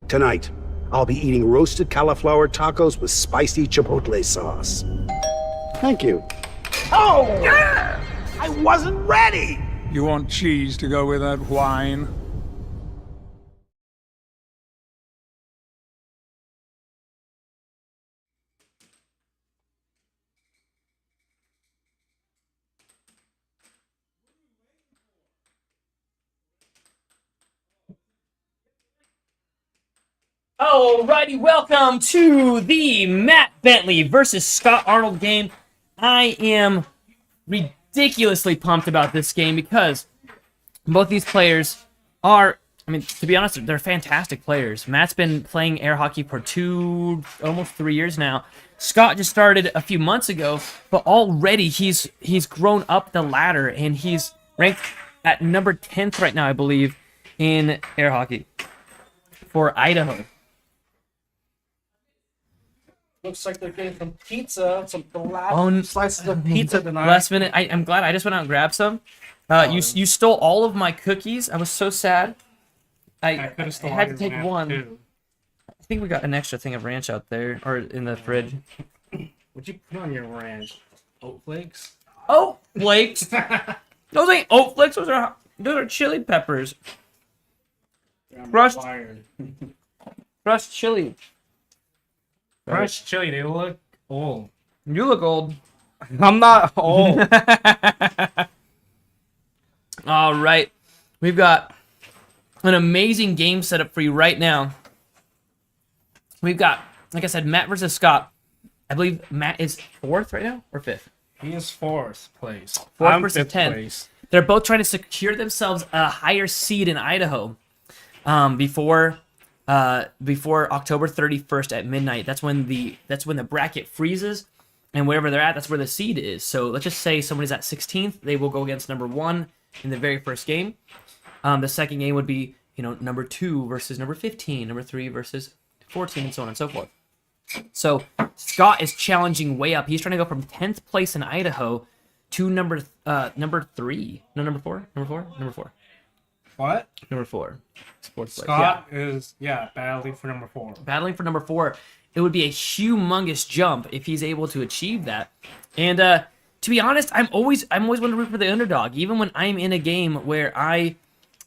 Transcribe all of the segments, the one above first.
Tonight, I'll be eating roasted cauliflower tacos with spicy chipotle sauce. Thank you. Oh! Yeah! I wasn't ready! You want cheese to go with that wine? Alrighty, welcome to the Mat Bentley versus Scott Arnold game. I am ridiculously pumped about this game because both these players are, to be honest, they're fantastic players. Matt's been playing air hockey for almost 3 years now. Scott just started a few months ago, but already he's grown up the ladder and he's ranked at number 10th right now, I believe, in air hockey for Idaho. Looks like they're getting some pizza, some Slices of pizza tonight. Last minute, I'm glad I just went out and grabbed some. You stole all of my cookies. I was so sad. I had to take one. Too. I think we got an extra thing of ranch out there, or in the fridge. What'd you put on your ranch? Oat flakes? Oat flakes? Those ain't oat flakes. Those are chili peppers. Crushed chili. Crushed chili. They look old. You look old. I'm not old. All right, we've got an amazing game set up for you right now. We've got, like I said, Matt versus Scott. I believe Matt is 4th right now, or 5th? He is 4th place. 4th I'm versus 5th 10th. place. They're both trying to secure themselves a higher seed in Idaho before October 31st at midnight. That's when the bracket freezes, and wherever they're at, that's where the seed is. So let's just say somebody's at 16th, they will go against number 1 in the very first game. The second game would be, number 2 versus number 15, number 3 versus 14, and so on and so forth. So Scott is challenging way up. He's trying to go from 10th place in Idaho to number 3. No, number 4. Number 4. What? Number 4. Sports Scott is battling for number 4. Battling for number 4. It would be a humongous jump if he's able to achieve that. And to be honest, I'm always going to root for the underdog. Even when I'm in a game where I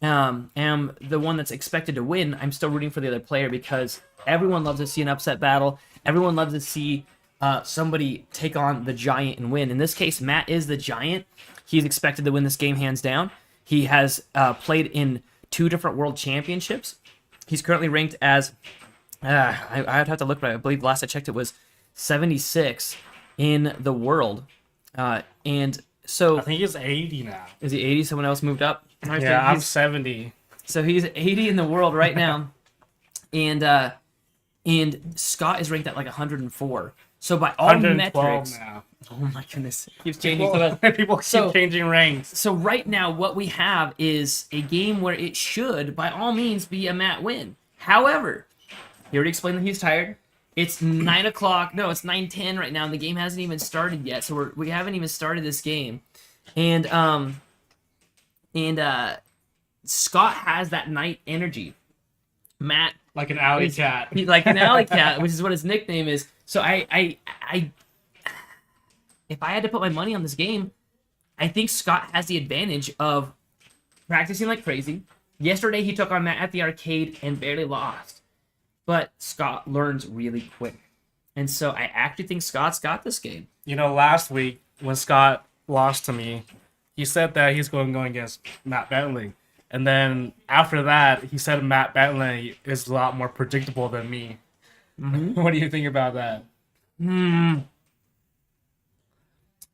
am the one that's expected to win, I'm still rooting for the other player because everyone loves to see an upset battle. Everyone loves to see somebody take on the giant and win. In this case, Matt is the giant. He's expected to win this game hands down. He has played in 2 different world championships. He's currently ranked as, I'd have to look, but I believe last I checked it was 76 in the world. And so I think he's 80 now. Is he 80? Someone else moved up? Yeah, I'm 70. So he's 80 in the world right now. And Scott is ranked at like 104. So by all metrics, now. Oh my goodness, it keeps changing. People keep changing ranks. So right now, what we have is a game where it should, by all means, be a Matt win. However, he already explained that he's tired. It's 9 o'clock. No, it's 9:10 right now, and the game hasn't even started yet. So we haven't even started this game, and Scott has that night energy. Matt, like an alley cat. He's like an alley cat, which is what his nickname is. So I if I had to put my money on this game, I think Scott has the advantage of practicing like crazy. Yesterday, he took on Matt at the arcade and barely lost. But Scott learns really quick. And so I actually think Scott's got this game. Last week, when Scott lost to me, he said that he's going against Mat Bentley. And then after that, he said Mat Bentley is a lot more predictable than me. Mm-hmm. What do you think about that?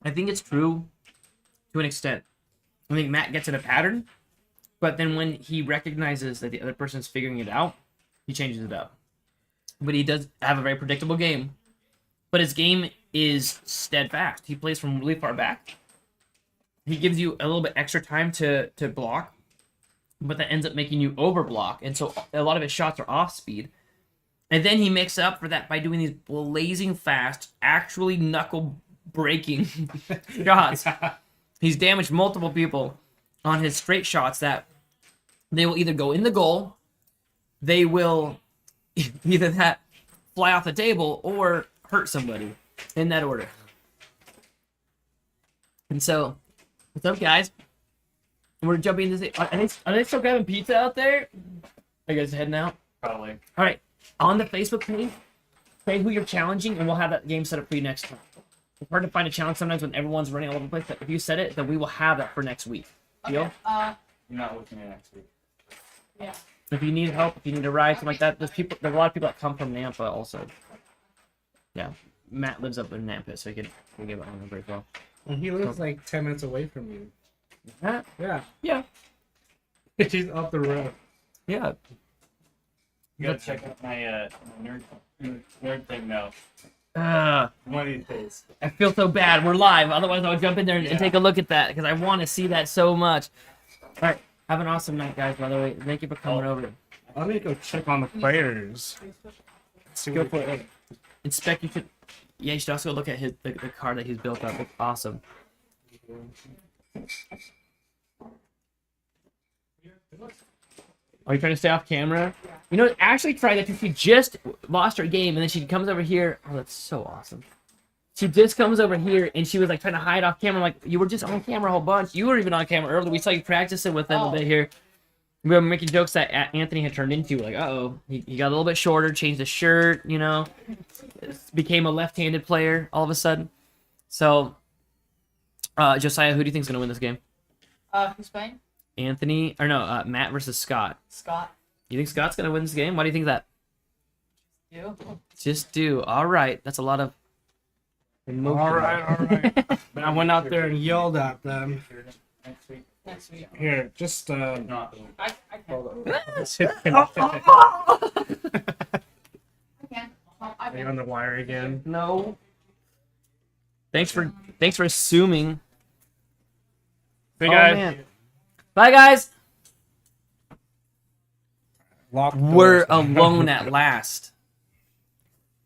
I think it's true to an extent. I think Matt gets in a pattern, but then when he recognizes that the other person's figuring it out, he changes it up. But he does have a very predictable game. But his game is steadfast. He plays from really far back. He gives you a little bit extra time to block, but that ends up making you overblock. And so a lot of his shots are off speed. And then he makes up for that by doing these blazing fast, actually knuckle-breaking shots. He's damaged multiple people on his straight shots that they will either go in the goal, they will either that, fly off the table, or hurt somebody. In that order. And so, what's up, guys? We're jumping into the... Are they still grabbing pizza out there? Are you guys heading out? Probably. All right. On the Facebook page, say who you're challenging, and we'll have that game set up for you next time. It's hard to find a challenge sometimes when everyone's running all over the place, but if you set it, then we will have that for next week. Deal? You're not looking at next week. Yeah. If you need help, if you need a ride, something like that, there's a lot of people that come from Nampa also. Yeah. Matt lives up in Nampa, so he can give it on number as well. And he lives like 10 minutes away from you. Matt? Yeah. Yeah. She's up the road. Yeah. You gotta check out my nerd thing now. One of these days. I feel so bad. We're live. Otherwise, I would jump in there and take a look at that because I want to see that so much. All right. Have an awesome night, guys, by the way. Thank you for coming over. I'm gonna go check on the players. See Go what for it. And Spek, you should... Yeah, you should also look at the car that he's built up. It's awesome. Are you trying to stay off camera? You know, actually try that if she just lost her game and then she comes over here. Oh, that's so awesome. She just comes over here and she was like trying to hide off camera. I'm like, you were just on camera a whole bunch. You were even on camera earlier. We saw you practicing with them a bit here. We were making jokes that Anthony had turned into. Like, uh-oh. He got a little bit shorter, changed the shirt, you know. Became a left-handed player all of a sudden. So, Josiah, who do you think is going to win this game? Who's playing? Anthony, or no, Matt versus Scott. Scott. You think Scott's going to win this game? Why do you think that? You? Just do. All right. That's a lot of emotion. All right. But I went out there and yelled at them. Next week. Here, just I can't. sit I can't. Are you on the wire again? No. Thanks for assuming. Hey Oh, guys. man. Bye, guys. Locked We're doors. alone at last.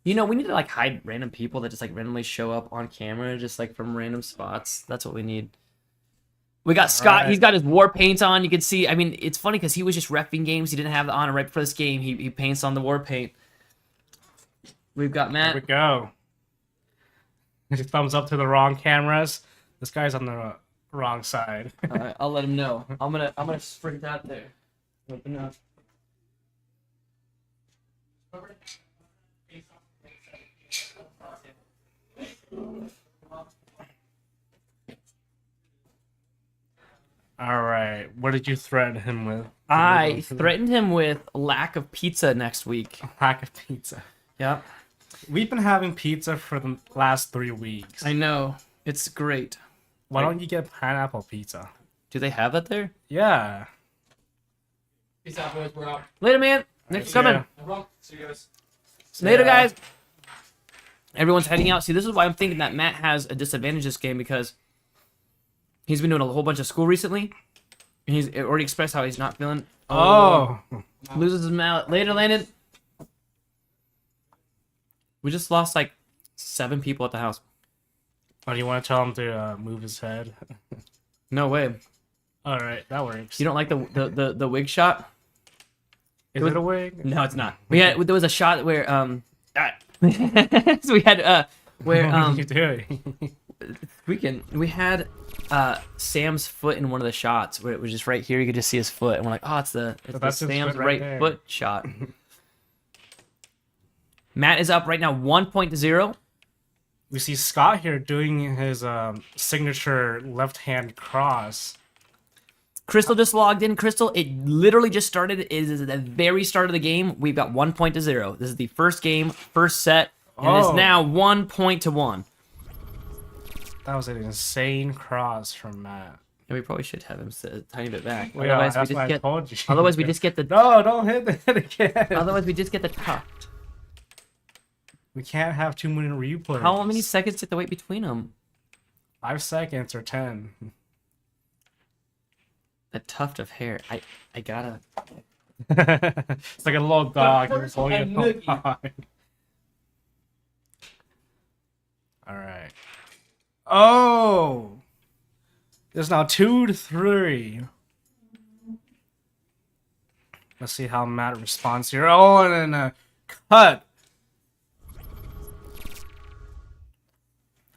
You know, we need to like hide random people that just like randomly show up on camera, just like from random spots. That's what we need. We got Scott. right. He's got his war paint on. You can see. I mean, it's funny because he was just repping games. He didn't have the honor right before this game. He paints on the war paint. We've got Here we Matt. go. Thumbs up to the wrong cameras. This guy's on the wrong side. All right, I'll let him know. I'm gonna sprint out there. Open up. All right. What did you threaten him with? I threatened him with lack of pizza next week. Pack of pizza. Yeah, We've been having pizza for the last 3 weeks. I know. It's great. Why don't you get pineapple pizza? Do they have that there? Yeah. Peace out, boys. We're out. Later, man. Thanks for see ya. coming. Everyone, see you guys. Later, Yeah. guys. Everyone's heading out. See, this is why I'm thinking that Matt has a disadvantage this game because he's been doing a whole bunch of school recently. And he's already expressed how he's not feeling. Oh. Loses his mallet. Later, Landon. We just lost like 7 people at the house. Oh, do you want to tell him to move his head? No way. All right, that works. You don't like the wig shot? Is it a wig? No, it's not. There was a shot where so we had where What are you doing? we had Sam's foot in one of the shots where it was just right here. You could just see his foot, and we're like, oh, it's the that's his Sam's foot right right there. foot shot. Matt is up right now 1.0. We see Scott here doing his signature left-hand cross. Crystal just logged in. Crystal, it literally just started. It is at the very start of the game. We've got 1.0. This is the first game, first set, and it is Oh. now 1.1. That was an insane cross from Matt. And we probably should have him sit a tiny bit back. Well, yeah, that's what I told you. Otherwise, we just get the. No, don't hit the head again. Otherwise, we just get the tuft. We can't have too many replays. How many seconds did the wait between them? 5 seconds or 10. A tuft of hair. I gotta. It's like a little dog. first You're holding and a little noogie. dog. All right. Oh, there's now 2-3. Let's see how Matt responds here. Oh, and then cut.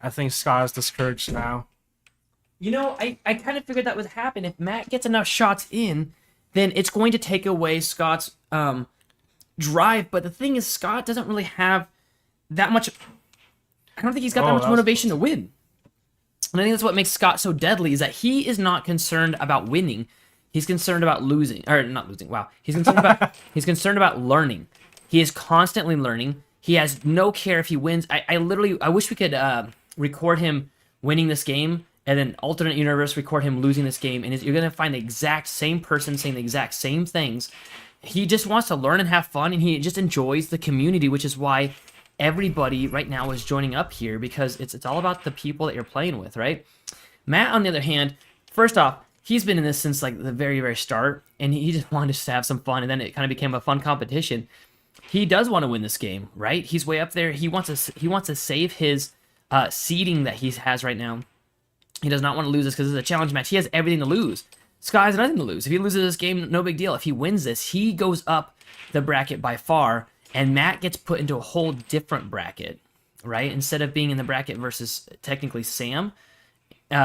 I think Scott is discouraged now. You know, I kind of figured that would happen. If Matt gets enough shots in, then it's going to take away Scott's drive. But the thing is, Scott doesn't really have that much. I don't think he's got that much motivation to win. And I think that's what makes Scott so deadly, is that he is not concerned about winning. He's concerned about losing. Or not losing, wow. He's concerned about learning. He is constantly learning. He has no care if he wins. I wish we could record him winning this game, and then alternate universe record him losing this game, and you're going to find the exact same person saying the exact same things. He just wants to learn and have fun, and he just enjoys the community, which is why everybody right now is joining up here, because it's all about the people that you're playing with, right? Matt, on the other hand, first off, he's been in this since like the very, very start, and he just wanted to have some fun, and then it kind of became a fun competition. He does want to win this game, right? He's way up there. He wants to save his seeding that he has right now. He does not want to lose this because it's a challenge match. He has everything to lose. Scott has nothing to lose. If he loses this game, no big deal. If he wins this, he goes up the bracket by far, and Matt gets put into a whole different bracket, right? Instead of being in the bracket versus technically Sam,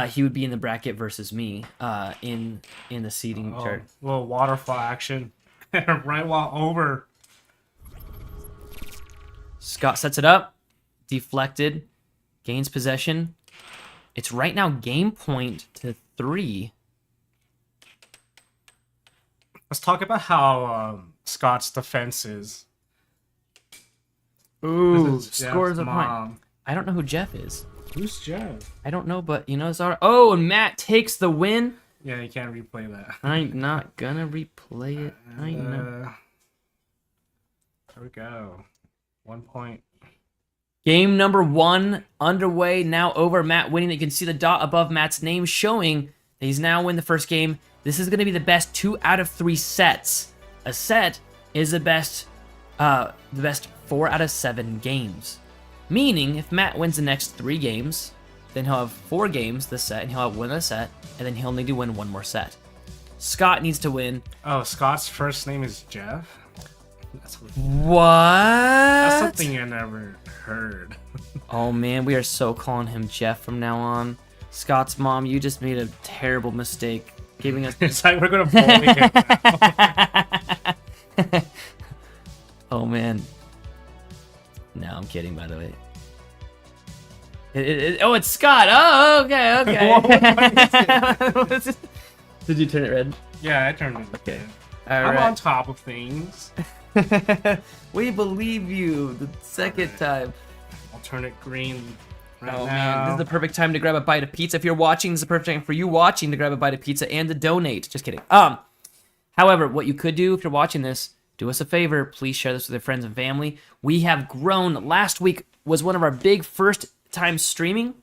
he would be in the bracket versus me in the seeding chart. Little waterfall action. Right while over. Scott sets it up, deflected, gains possession. It's right now game point to 3. Let's talk about how Scott's defense is. Ooh, This is scores Jeff's a mom. point. I don't know who Jeff is. Who's Jeff? I don't know, but you know, it's all right. Oh, and Matt takes the win. Yeah, you can't replay that. I'm not gonna replay it. I know. There we go. 1 point. Game number 1 underway, now over. Matt winning. You can see the dot above Matt's name showing that he's now win the first game. This is going to be the best 2 out of 3 sets. A set is the best 4 out of 7 games. Meaning, if Matt wins the next 3 games, then he'll have 4 games this set, and he'll have won a set, and then he'll need to win 1 more set. Scott needs to win. Oh, Scott's first name is Jeff? What? That's something I never heard. Oh man, we are so calling him Jeff from now on. Scott's mom, you just made a terrible mistake giving us. It's like we're gonna bully him. Oh man. No, I'm kidding. By the way. Oh, it's Scott. Oh, okay, okay. Did you turn it red? Yeah, I turned it. Okay. I'm All on right. top of things. We believe you. The second time. I'll turn it green right Oh now. man, this is the perfect time to grab a bite of pizza. If you're watching, this is the perfect time for you watching to grab a bite of pizza and to donate. Just kidding. However, what you could do if you're watching this, do us a favor. Please share this with your friends and family. We have grown. Last week was one of our big first time streaming.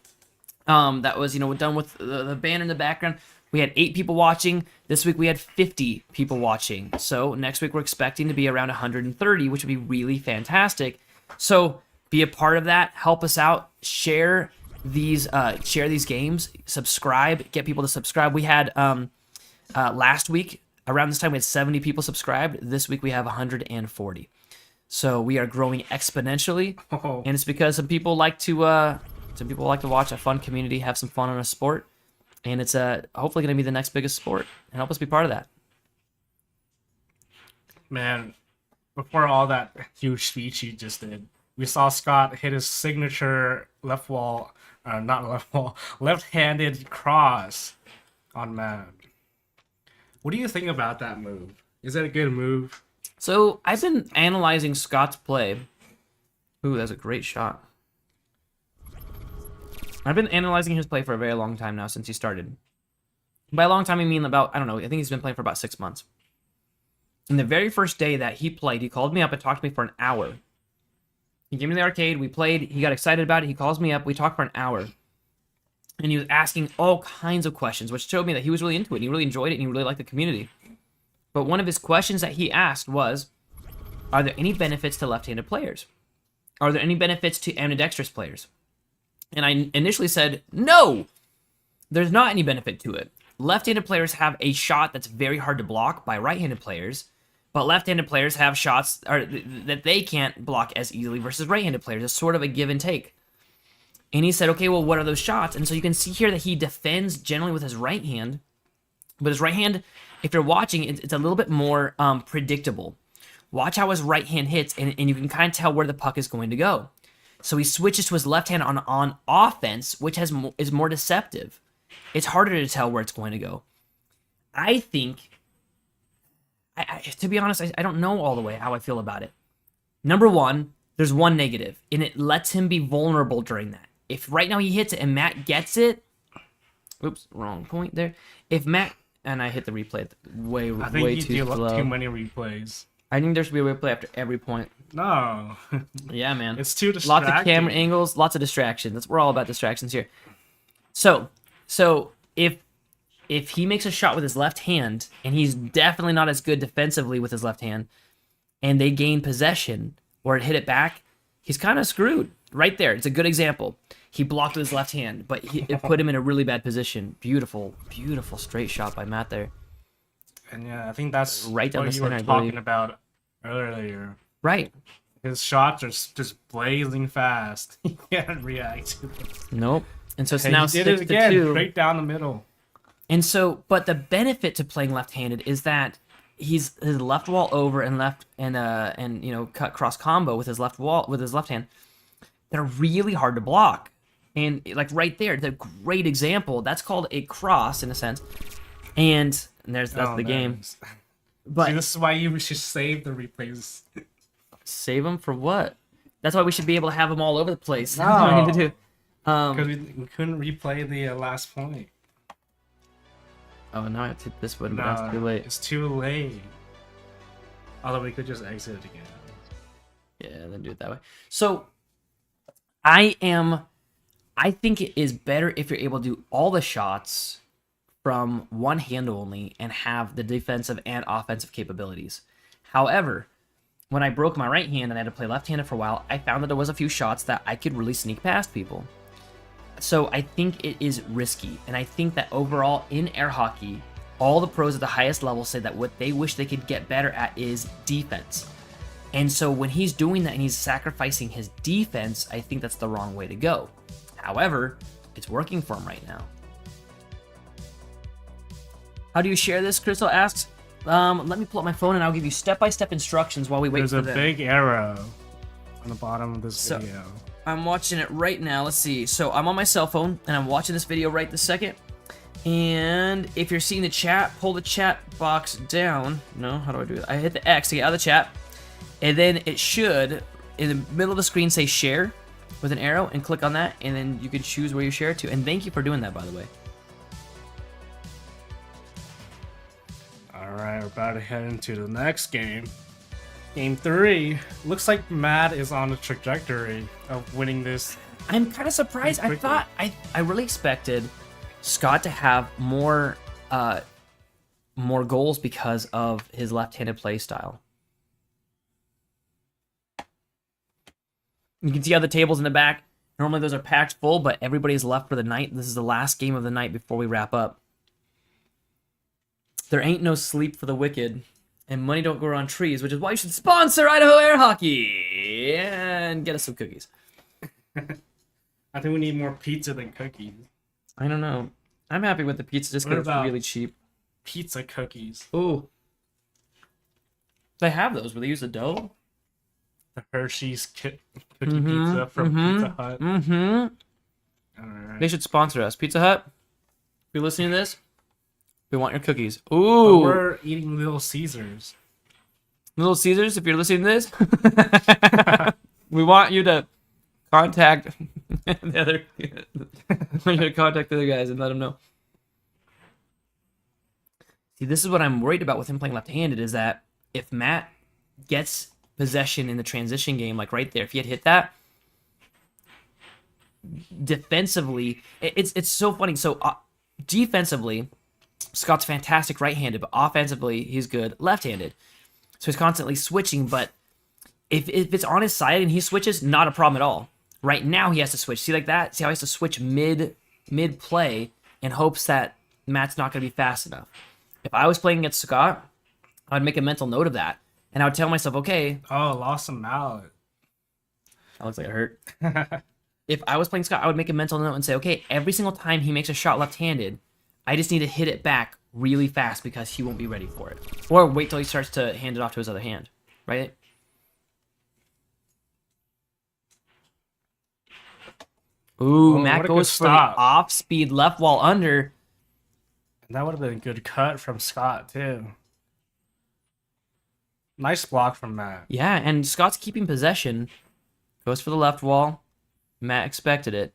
That was, done with the banner in the background. We had 8 people watching. This week we had 50 people watching. So next week we're expecting to be around 130, which would be really fantastic. So be a part of that. Help us out. Share these games. Subscribe. Get people to subscribe. We had last week around this time we had 70 people subscribed. This week we have 140. So we are growing exponentially, and it's because some people like to watch a fun community, have some fun on a sport, and it's hopefully going to be the next biggest sport, and help us be part of that. Man, before all that huge speech you just did, we saw Scott hit his signature left-handed cross on Matt. What do you think about that move? Is that a good move? So I've been analyzing Scott's play. Ooh, that's a great shot. I've been analyzing his play for a very long time now, since he started. By a long time, I mean about, I don't know, I think he's been playing for about 6 months. And the very first day that he played, he called me up and talked to me for an hour. He came to the arcade, we played, he got excited about it, he calls me up, we talked for an hour. And he was asking all kinds of questions, which showed me that he was really into it, and he really enjoyed it, and he really liked the community. But one of his questions that he asked was, are there any benefits to left-handed players? Are there any benefits to ambidextrous players? And I initially said, no, there's not any benefit to it. Left-handed players have a shot that's very hard to block by right-handed players, But left-handed players have shots that they can't block as easily versus right-handed players. It's sort of a give and take. And he said, okay, well, what are those shots? And so you can see here that he defends generally with his right hand. But his right hand, if you're watching, it's a little bit more predictable. Watch how his right hand hits, and you can kind of tell where the puck is going to go. So he switches to his left hand on offense, which is more deceptive. It's harder to tell where it's going to go. I think, to be honest, I don't know all the way how I feel about it. Number one, there's one negative, and it lets him be vulnerable during that. If right now he hits it and Matt gets it, oops, wrong point there. If Matt, and I hit the replay way too slow. Too many replays. I think there should be a replay after every point. No. Yeah, man. It's too distracting. Lots of camera angles, lots of distractions. We're all about distractions here. So if he makes a shot with his left hand, and he's definitely not as good defensively with his left hand, and they gain possession or hit it back, he's kind of screwed. Right there. It's a good example. He blocked with his left hand, but it put him in a really bad position. Beautiful, beautiful straight shot by Matt there. And yeah, I think that's right down what the you were center, I talking believe. about earlier. Right. His shots are just blazing fast. He can't react to them. Nope. And so it's Hey, now he did it 6-2. again, straight down the middle. And so, but the benefit to playing left-handed is that his left wall over and cut cross combo with his left hand. They're really hard to block. And like right there, it's a great example. That's called a cross in a sense. And that's the game. But See, this is why you should save the replays. Save them for what? That's why we should be able to have them all over the place. No. That's what we need to do. Because we couldn't replay the last point. Oh, now I have to hit this one, but No, that's too late. It's too late. Although we could just exit it again. Yeah, then do it that way. So, I think it is better if you're able to do all the shots from one hand only and have the defensive and offensive capabilities. However, when I broke my right hand and I had to play left-handed for a while, I found that there was a few shots that I could really sneak past people. So I think it is risky, and I think that overall in air hockey, all the pros at the highest level say that what they wish they could get better at is defense. And so when he's doing that and he's sacrificing his defense, I think that's the wrong way to go. However, it's working for him right now. How do you share this? Crystal asks. Let me pull up my phone and I'll give you step-by-step instructions while we wait There's for a them. big arrow on the bottom of this video. I'm watching it right now. Let's see. So I'm on my cell phone and I'm watching this video right this second. And if you're seeing the chat, pull the chat box down. No, how do I do it? I hit the X to get out of the chat. And then it should, in the middle of the screen, say share with an arrow, and click on that, and then you can choose where you share it to. And thank you for doing that, by the way. Alright, we're about to head into the next game. Game 3. Looks like Matt is on a trajectory of winning this. I'm kind of surprised. I thought I really expected Scott to have more goals because of his left-handed play style. You can see how the tables in the back, normally those are packed full, but everybody's left for the night. This is the last game of the night before we wrap up. There ain't no sleep for the wicked, and money don't grow on trees, which is why you should sponsor Idaho Air Hockey and get us some cookies. I think we need more pizza than cookies. I don't know. I'm happy with the pizza just because it's really cheap. Pizza cookies. Ooh. They have those where they use the dough. The Hershey's cookie pizza from Pizza Hut. Alright. They should sponsor us. Pizza Hut, if you're listening to this, we want your cookies. But Ooh. we're eating Little Caesars. Little Caesars, if you're listening to this, we want you to contact the other guys and let them know. See, this is what I'm worried about with him playing left-handed, is that if Matt gets possession in the transition game, like right there, if he had hit that, defensively, it's so funny. So defensively, Scott's fantastic right-handed, but offensively, he's good left-handed. So he's constantly switching, but if it's on his side and he switches, not a problem at all. Right now, he has to switch. See like that? See how he has to switch mid-play in hopes that Matt's not going to be fast enough. If I was playing against Scott, I'd make a mental note of that. And I would tell myself, okay, Oh, lost some mallet. that looks like it hurt. If I was playing Scott, I would make a mental note and say, okay, every single time he makes a shot left-handed, I just need to hit it back really fast because he won't be ready for it. Or wait till he starts to hand it off to his other hand, right? Ooh, Oh, Matt what a good goes for the stop. off-speed left wall under. And that would have been a good cut from Scott, too. Nice block from Matt. Yeah, and Scott's keeping possession. Goes for the left wall. Matt expected it.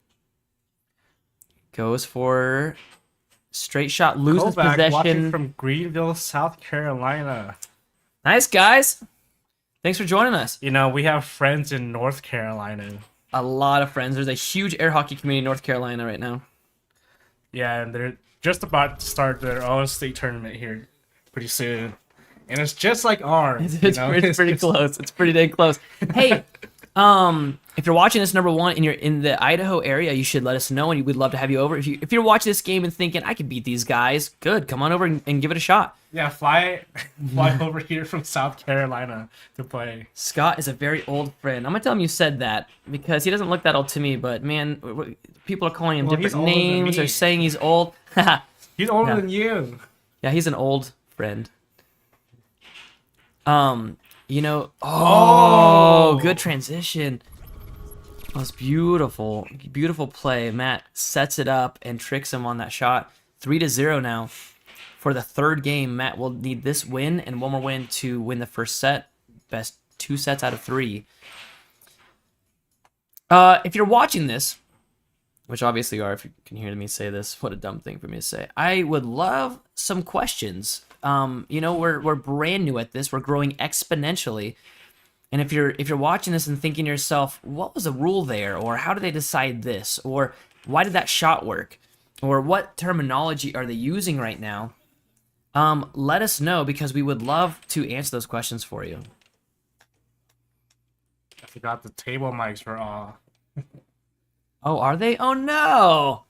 Goes for straight shot, loses Kovac watching possession. from Greenville, South Carolina. Nice, guys. Thanks for joining us. You know, we have friends in North Carolina. A lot of friends. There's a huge air hockey community in North Carolina right now. Yeah, and they're just about to start their own state tournament here pretty soon. And it's just like ours. It's you know? pretty close. It's pretty dang close. Hey, if you're watching this, number one, and you're in the Idaho area, you should let us know, and we'd love to have you over. If you're watching this game and thinking I could beat these guys, good, come on over and give it a shot. Yeah, fly over here from South Carolina to play. Scott is a very old friend. I'm gonna tell him you said that because he doesn't look that old to me. But man, people are calling him Well, he's different older than names. me. They're saying he's old. He's older Yeah. than you. Yeah, he's an old friend. You know, oh, good transition. That was beautiful. Beautiful play. Matt sets it up and tricks him on that shot. 3-0 now. For the third game, Matt will need this win and one more win to win the first set. Best 2 sets out of 3. If you're watching this, which obviously you are if you can hear me say this, what a dumb thing for me to say. I would love some questions. You know, we're brand new at this. We're growing exponentially. And if you're watching this and thinking to yourself, what was the rule there? Or how did they decide this? Or why did that shot work? Or what terminology are they using right now? Let us know because we would love to answer those questions for you. I forgot the table mics were off. Oh, are they? Oh no!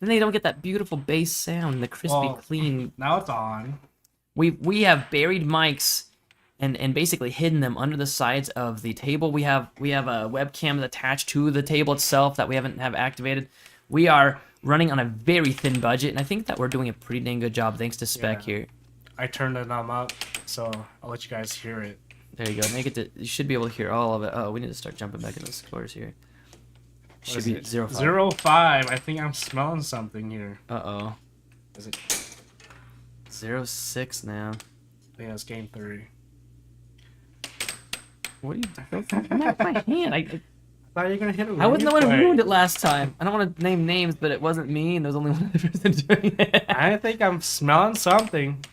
Then they don't get that beautiful bass sound, the crispy, Well, clean. Now it's on. We have buried mics and basically hidden them under the sides of the table. We have a webcam attached to the table itself that we haven't activated. We are running on a very thin budget, and I think that we're doing a pretty dang good job thanks to Spek Yeah. here. I turned it up, so I'll let you guys hear it. There you go. You should be able to hear all of it. Oh, we need to start jumping back into the scores here. Should be 0-5. 0-5. I think I'm smelling something here. Uh-oh. Is it? 0-6 now. I think that's game 3. What are you doing? My hand. I Thought you were gonna hit it. I wasn't the one who replay. ruined it last time. I don't want to name names, but it wasn't me, and there was only one person doing it. I think I'm smelling something.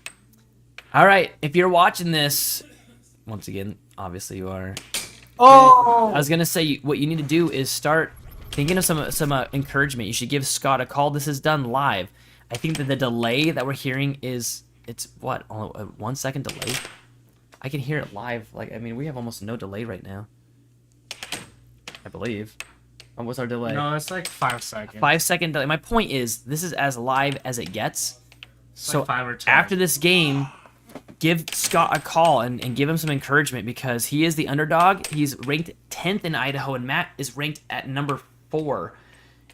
All right, if you're watching this, once again, obviously you are. Oh! I was gonna say what you need to do is start thinking of some encouragement. You should give Scott a call. This is done live. I think that the delay that we're hearing it's what, only a 1 second delay. I can hear it live. Like, I mean, we have almost no delay right now. I believe. What's our delay? No, it's like 5 seconds. 5 second delay. My point is, this is as live as it gets. It's So like 5 or 10. after this game, give Scott a call and give him some encouragement because he is the underdog. He's ranked 10th in Idaho, and Matt is ranked at number 4.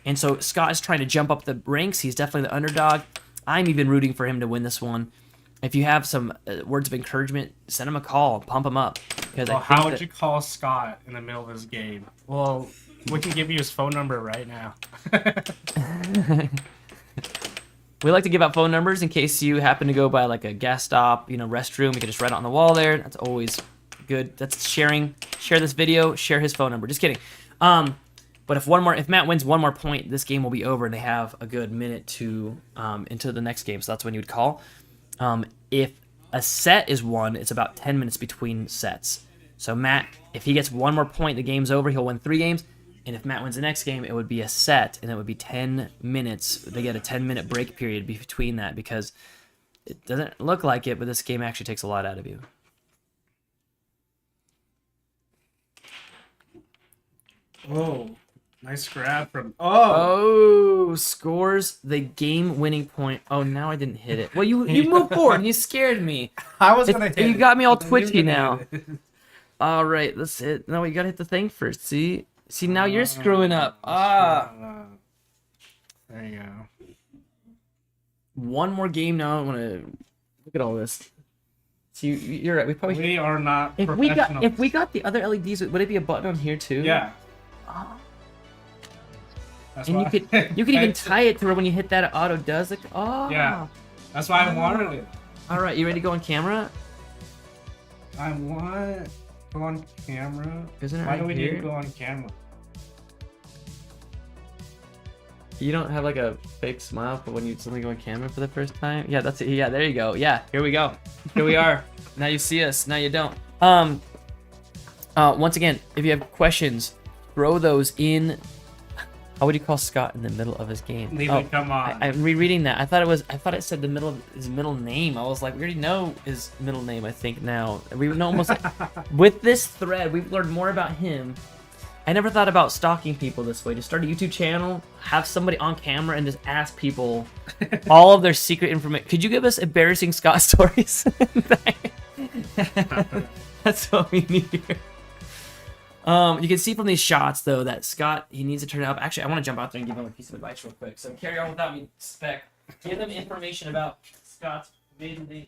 And so Scott is trying to jump up the ranks. He's definitely the underdog. I'm even rooting for him to win this one. If you have some words of encouragement, send him a call, pump him up. Because Well, how would you call Scott in the middle of this game? Well, we can give you his phone number right now. We like to give out phone numbers in case you happen to go by like a gas stop, restroom. You can just write it on the wall there. That's always good. That's sharing. Share this video. Share his phone number. Just kidding. But if Matt wins one more point, this game will be over, and they have a good minute to into the next game. So that's when you would call. If a set is won, it's about 10 minutes between sets. So Matt, if he gets one more point, the game's over. He'll win 3 games. And if Matt wins the next game, it would be a set, and it would be 10 minutes. They get a 10-minute break period between that because it doesn't look like it, but this game actually takes a lot out of you. Oh, Nice grab from. Oh. Oh, scores the game-winning point. Oh, now I didn't hit it. Well, you moved forward and you scared me. I was gonna hit You it, got me all but then you were twitchy gonna now. hit it. All right, let's hit. No, you gotta hit the thing first. See, now you're screwing up. Ah, There you go. one more game now. I want to look at all this. See, you're right. We probably We are not if professionals. we got the other LEDs, would it be a button on here too? Yeah. Oh. That's And why- you could even tie it to where when you hit that, it auto does like. Oh. Yeah. That's why I wanted it. All right, you ready to go on camera? I want to go on camera. Isn't it Why right do we need here? to go on camera? You don't have like a fake smile for when you suddenly go on camera for the first time? Yeah, that's it. Yeah, there you go. Yeah, here we go. Here we are. Now you see us. Now you don't. Once again, if you have questions, throw those in. How would you call Scott in the middle of his game? Leave Oh, it, come on. I'm rereading that. I thought it said the middle of his middle name. I was like, we already know his middle name, I think now. We know almost with this thread, we've learned more about him. I never thought about stalking people this way. Just start a YouTube channel, have somebody on camera, and just ask people all of their secret information. Could you give us embarrassing Scott stories? That's what we need here. You can see from these shots, though, that Scott, he needs to turn it up. Actually, I want to jump out there and give him a piece of advice real quick. So carry on without me, Spek. Give them information about Scott's maiden name.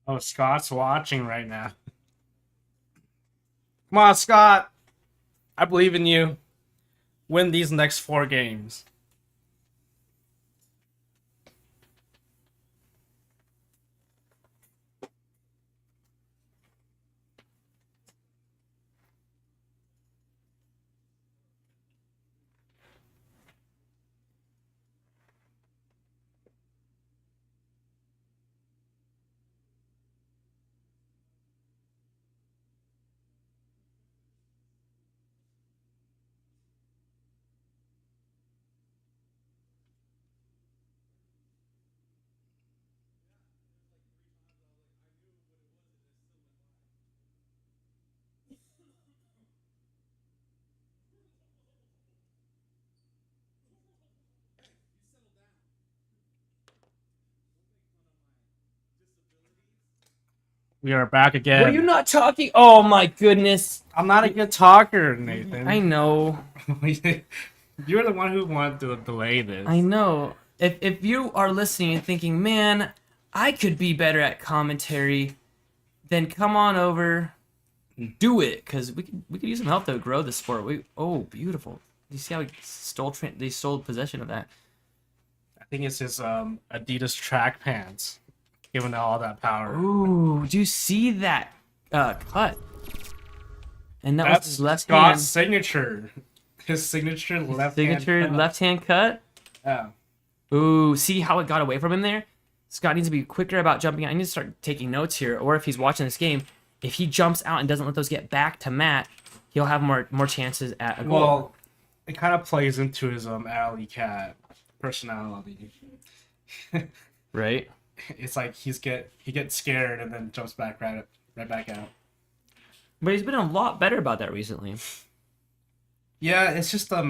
Oh, Scott's watching right now. Come on, Scott. I believe in you. Win these next 4 games. We are back again. Were you not talking? Oh my goodness. I'm not a good talker, Nathan. I know. You're the one who wanted to delay this. I know. If you are listening and thinking, man, I could be better at commentary, then come on over, do it, because we could use some help to grow the sport. Oh, beautiful. You see how they stole possession of that? I think it's his Adidas track pants, giving it all that power. Ooh, do you see that? cut. And that was That's his left Scott's hand. signature. His signature left Signature hand. left hand cut. Yeah. Ooh, see how it got away from him there? Scott needs to be quicker about jumping out. I need to start taking notes here. Or if he's watching this game, if he jumps out and doesn't let those get back to Matt, he'll have more chances at a goal. Well, it kind of plays into his alley cat personality. Right? It's like he gets scared and then jumps back right back out. But he's been a lot better about that recently. Yeah, it's just a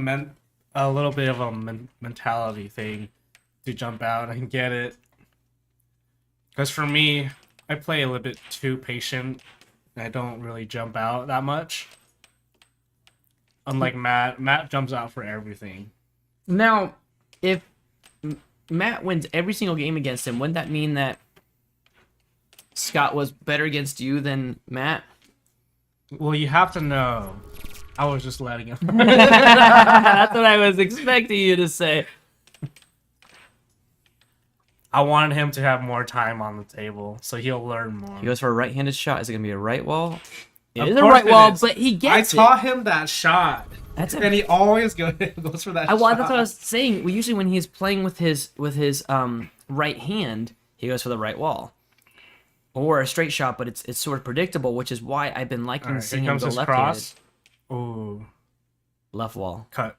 little bit of a mentality thing to jump out and get it. Because for me, I play a little bit too patient. I don't really jump out that much. Unlike Matt jumps out for everything. Now, if Matt wins every single game against him, wouldn't that mean that Scott was better against you than Matt? Well, you have to know. I was just letting him. That's what I was expecting you to say. I wanted him to have more time on the table, so he'll learn more. He goes for a right-handed shot. Is it going to be a right wall? It Of is a course right it wall, is. but he gets I taught him that shot. That's And he always goes for that shot. Well, that's what I was saying. Well, usually when he's playing with his right hand, he goes for the right wall. Or a straight shot, but it's sort of predictable, which is why I've been liking Alright, seeing here him comes go his left-handed. cross. Ooh, Left wall. cut.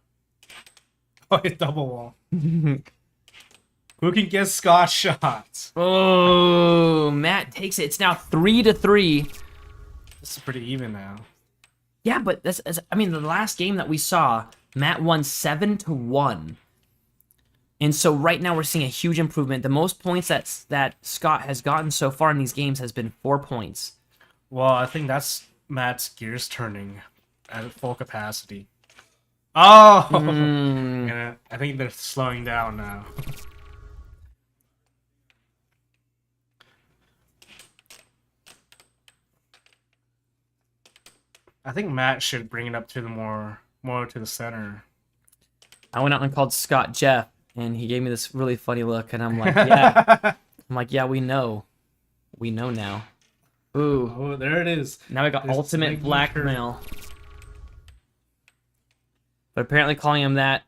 Oh, it's double wall. Who can get Scott's shots? Oh, Matt takes it. It's now 3-3. This is pretty even now. Yeah, but I mean, the last game that we saw, Matt won 7-1. And so right now we're seeing a huge improvement. The most points that Scott has gotten so far in these games has been 4 points. Well, I think that's Matt's gears turning at full capacity. Oh! And I think they're slowing down now. I think Matt should bring it up to the more to the center. I went out and called Scott Jeff, and he gave me this really funny look, and I'm like, yeah. I'm like, yeah, we know. We know now. Ooh. Oh, there it is. Now we got There's ultimate Spek. blackmail. But apparently calling him that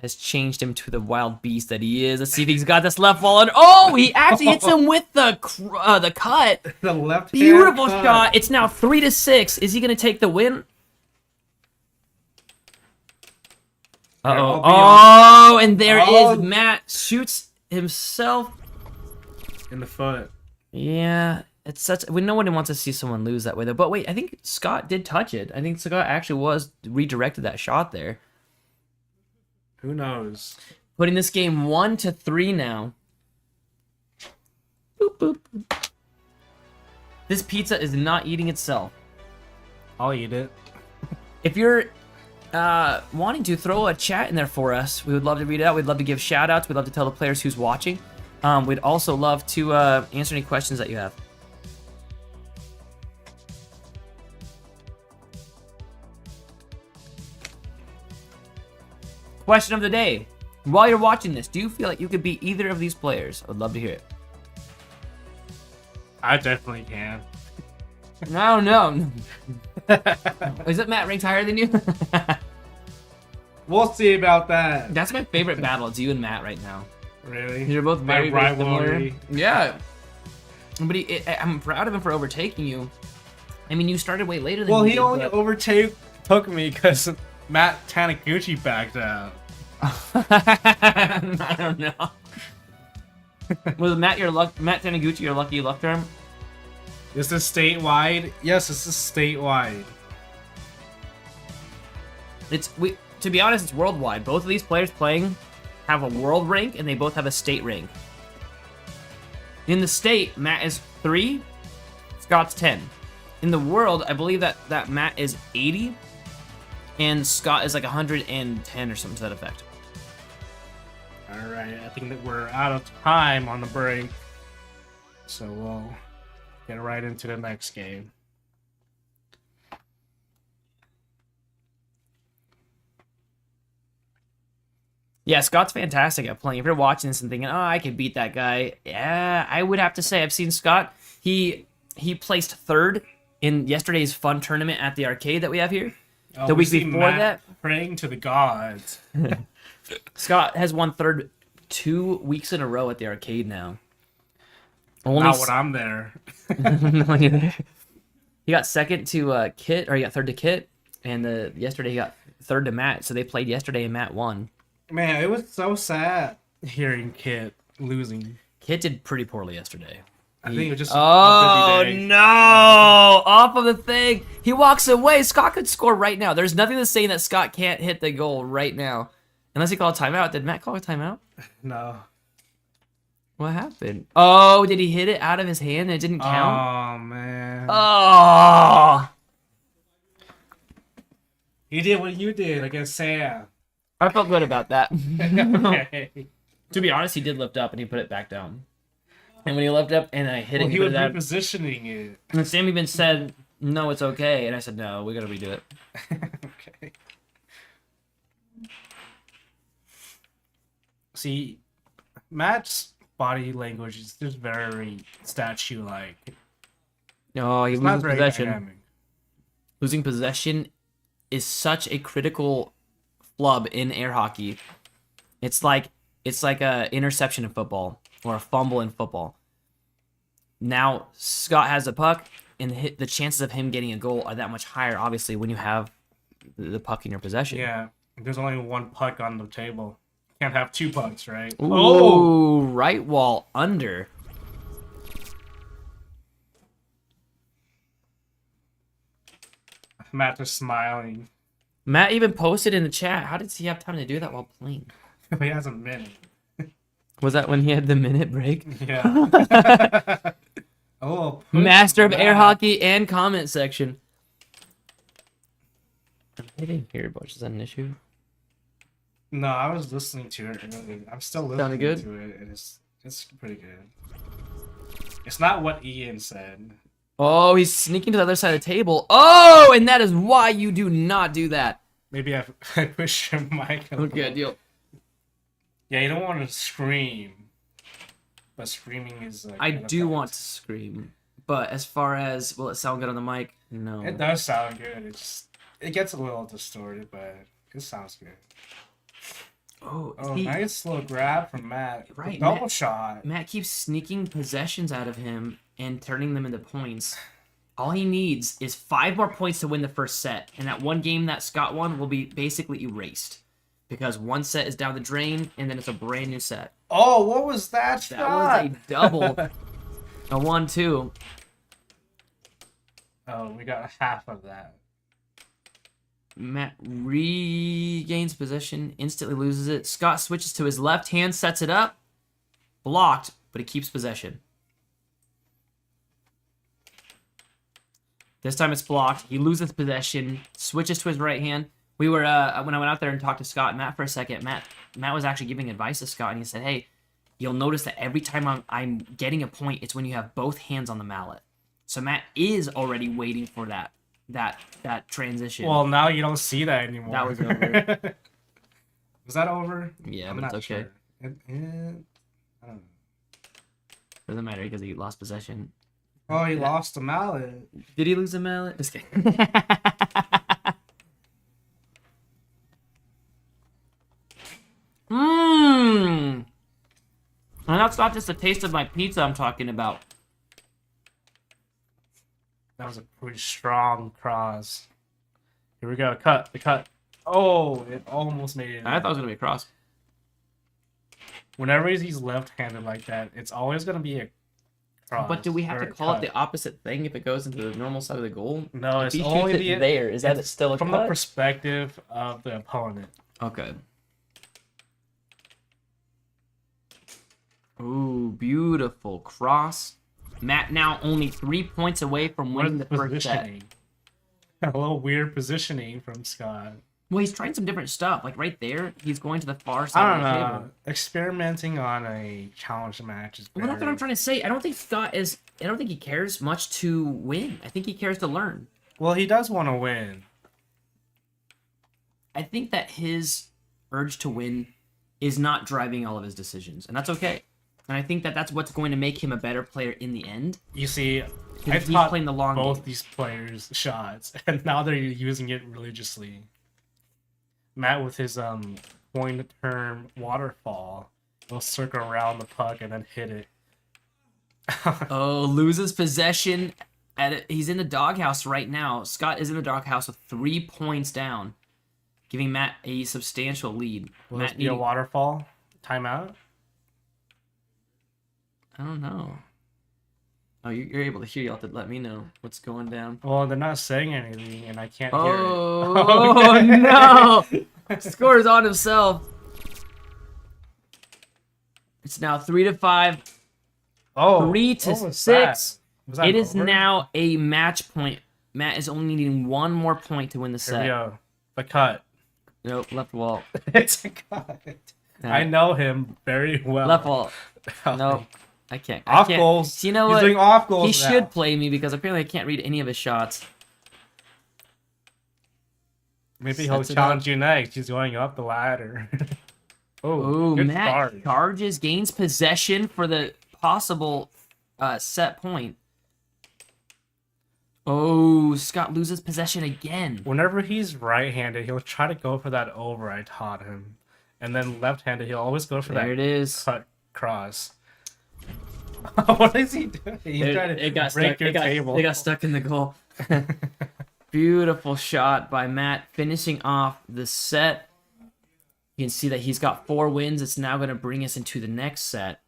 has changed him to the wild beast that he is. Let's see if he's got this left wall. And oh, he actually hits him with the cut. The left Beautiful hand shot. It's now 3-6. Is he going to take the win? Uh-oh. Oh, and there is Matt shoots himself in the foot. Yeah, it's such. No one wants to see someone lose that way, though. But wait, I think Scott did touch it. I think Scott actually was redirected that shot there. Who knows? Putting this game 1-3 now. Boop, boop, boop. This pizza is not eating itself. I'll eat it. If you're wanting to throw a chat in there for us, we would love to read it out. We'd love to give shout outs. We'd love to tell the players who's watching. We'd also love to answer any questions that you have. Question of the day. While you're watching this, do you feel like you could beat either of these players? I would love to hear it. I definitely can. I don't know. Is it Matt ranked higher than you? We'll see about that. That's my favorite battle. It's you and Matt right now. Really? You're both My very, very similar. rivalry. Yeah. But I'm proud of him for overtaking you. I mean, you started way later than Well, me. he only took me because Matt Taniguchi backed out. I don't know. Was Matt Taniguchi your lucky luck term? Is this statewide? Yes, this is statewide. To be honest, it's worldwide. Both of these players playing have a world rank, and they both have a state rank. In the state, Matt is 3, Scott's 10. In the world, I believe that Matt is 80, and Scott is like 110 or something to that effect. Alright, I think that we're out of time on the break. So we'll get right into the next game. Yeah, Scott's fantastic at playing. If you're watching this and thinking, oh, I could beat that guy, yeah, I would have to say I've seen Scott. He placed 3rd in yesterday's fun tournament at the arcade that we have here. Oh, The we week see before Matt that, praying to the gods. Scott has won third 2 weeks in a row at the arcade now. Only Not when I'm there. He got second to Kit, or he got third to Kit, and yesterday he got third to Matt. So they played yesterday, and Matt won. Man, it was so sad hearing Kit losing. Kit did pretty poorly yesterday. I think it was just Oh a busy day. no! Off of the thing, he walks away. Scott could score right now. There's nothing that's saying that Scott can't hit the goal right now, unless he called a timeout. Did Matt call a timeout? No. What happened? Oh, did he hit it out of his hand and it didn't count? Oh, man. Oh! He did what you did against Sam. I felt good about that. Okay. To be honest, he did lift up and he put it back down. And when he lifted up and I hit Well, it, he put was it down. repositioning it. And Sam even said, "No, it's okay." And I said, "No, we gotta redo it." Okay. See, Matt's body language is just very statue-like. No, he It's not loses very possession. dynamic. Losing possession is such a critical flub in air hockey. It's like a interception in football or a fumble in football. Now Scott has a puck, and the chances of him getting a goal are that much higher. Obviously, when you have the puck in your possession. Yeah, there's only one puck on the table. Can't have two pucks, right? Ooh, Oh! right wall under. Matt is smiling. Matt even posted in the chat. How did he have time to do that while playing? He has a minute. Was that when he had the minute break? Yeah. Oh, Master of air Matt. hockey and comment section. I'm hitting here, but is that an issue? No, I was listening to it. I'm still listening Sounded good? to it. And it's pretty good. It's not what Ian said. Oh, he's sneaking to the other side of the table. Oh, and that is why you do not do that. Maybe I push your mic a little. Okay, deal. Yeah, you don't want to scream. But screaming is like... I do want to scream, but as far as will it sound good on the mic? No. It does sound good. It gets a little distorted, but it sounds good. Oh, Oh, he- nice little grab from Matt. Right, Double Matt- shot. Matt keeps sneaking possessions out of him and turning them into points. All he needs is 5 more points to win the first set, and that one game that Scott won will be basically erased. Because one set is down the drain, and then it's a brand new set. Oh, what was that That shot? was a double. A 1-2. Oh, we got half of that. Matt regains possession, instantly loses it. Scott switches to his left hand, sets it up. Blocked, but he keeps possession. This time it's blocked. He loses possession, switches to his right hand. We were when I went out there and talked to Scott and Matt for a second. Matt was actually giving advice to Scott, and he said, "Hey, you'll notice that every time I'm getting a point, it's when you have both hands on the mallet." So Matt is already waiting for that transition. Well, now you don't see that anymore. That was over. Was that over? Yeah, I'm but it's not okay. sure. I don't know. Doesn't matter because he lost possession. Oh, he lost the mallet. Did he lose a mallet? Just kidding. Mmm. And that's not just a taste of my pizza I'm talking about. That was a pretty strong cross. Here we go. Cut. The cut. Oh, it almost made it. I thought it was gonna be a cross. Whenever he's left-handed like that, it's always gonna be a cross. But do we have or to a call it cut. the opposite thing if it goes into the normal side of the goal? No, If it's he only shoots it the there. Is that it's still a from cut? the perspective of the opponent. Okay. Ooh, beautiful cross. Matt now only 3 points away from What winning is the first set. positioning? A little weird positioning from Scott. Well, he's trying some different stuff. Like right there, he's going to the far side I of don't the know. table. Experimenting on a challenge match is Well, that's what very- I'm trying to say. I don't think Scott is. I don't think he cares much to win. I think he cares to learn. Well, he does want to win. I think that his urge to win is not driving all of his decisions, and that's okay. And I think that that's what's going to make him a better player in the end. You see, I He's taught playing the long both game. these players shots, and now they're using it religiously. Matt with his point term waterfall, he'll circle around the puck and then hit it. Oh, loses possession. He's in the doghouse right now. Scott is in the doghouse with 3 points down, giving Matt a substantial lead. Will Matt this be a waterfall? Timeout? I don't know. Oh, you're able to hear. You'll have to let me know what's going down. Well, they're not saying anything, and I can't hear it. Oh, Okay. no! Scores on himself. It's now 3-5. Oh, 3-6. Was that It is over? now a match point. Matt is only needing one more point to win the Here we set. go. The cut. Nope, left wall. It's a cut. I know him very well. Left wall. Nope. I can't. I Off can't. goals. You know He's what? doing off goals He now. should play me because apparently I can't read any of his shots. Maybe he'll Sets it challenge you next. He's going up the ladder. Oh, good Matt start. charges, gains possession for the possible set point. Oh, Scott loses possession again. Whenever he's right-handed, he'll try to go for that over I taught him. And then left-handed, he'll always go for There that it is. cut cross. What is he doing? He's trying to It got break stuck. your table. It got stuck in the goal. Beautiful shot by Matt, finishing off the set. You can see that he's got 4 wins. It's now going to bring us into the next set.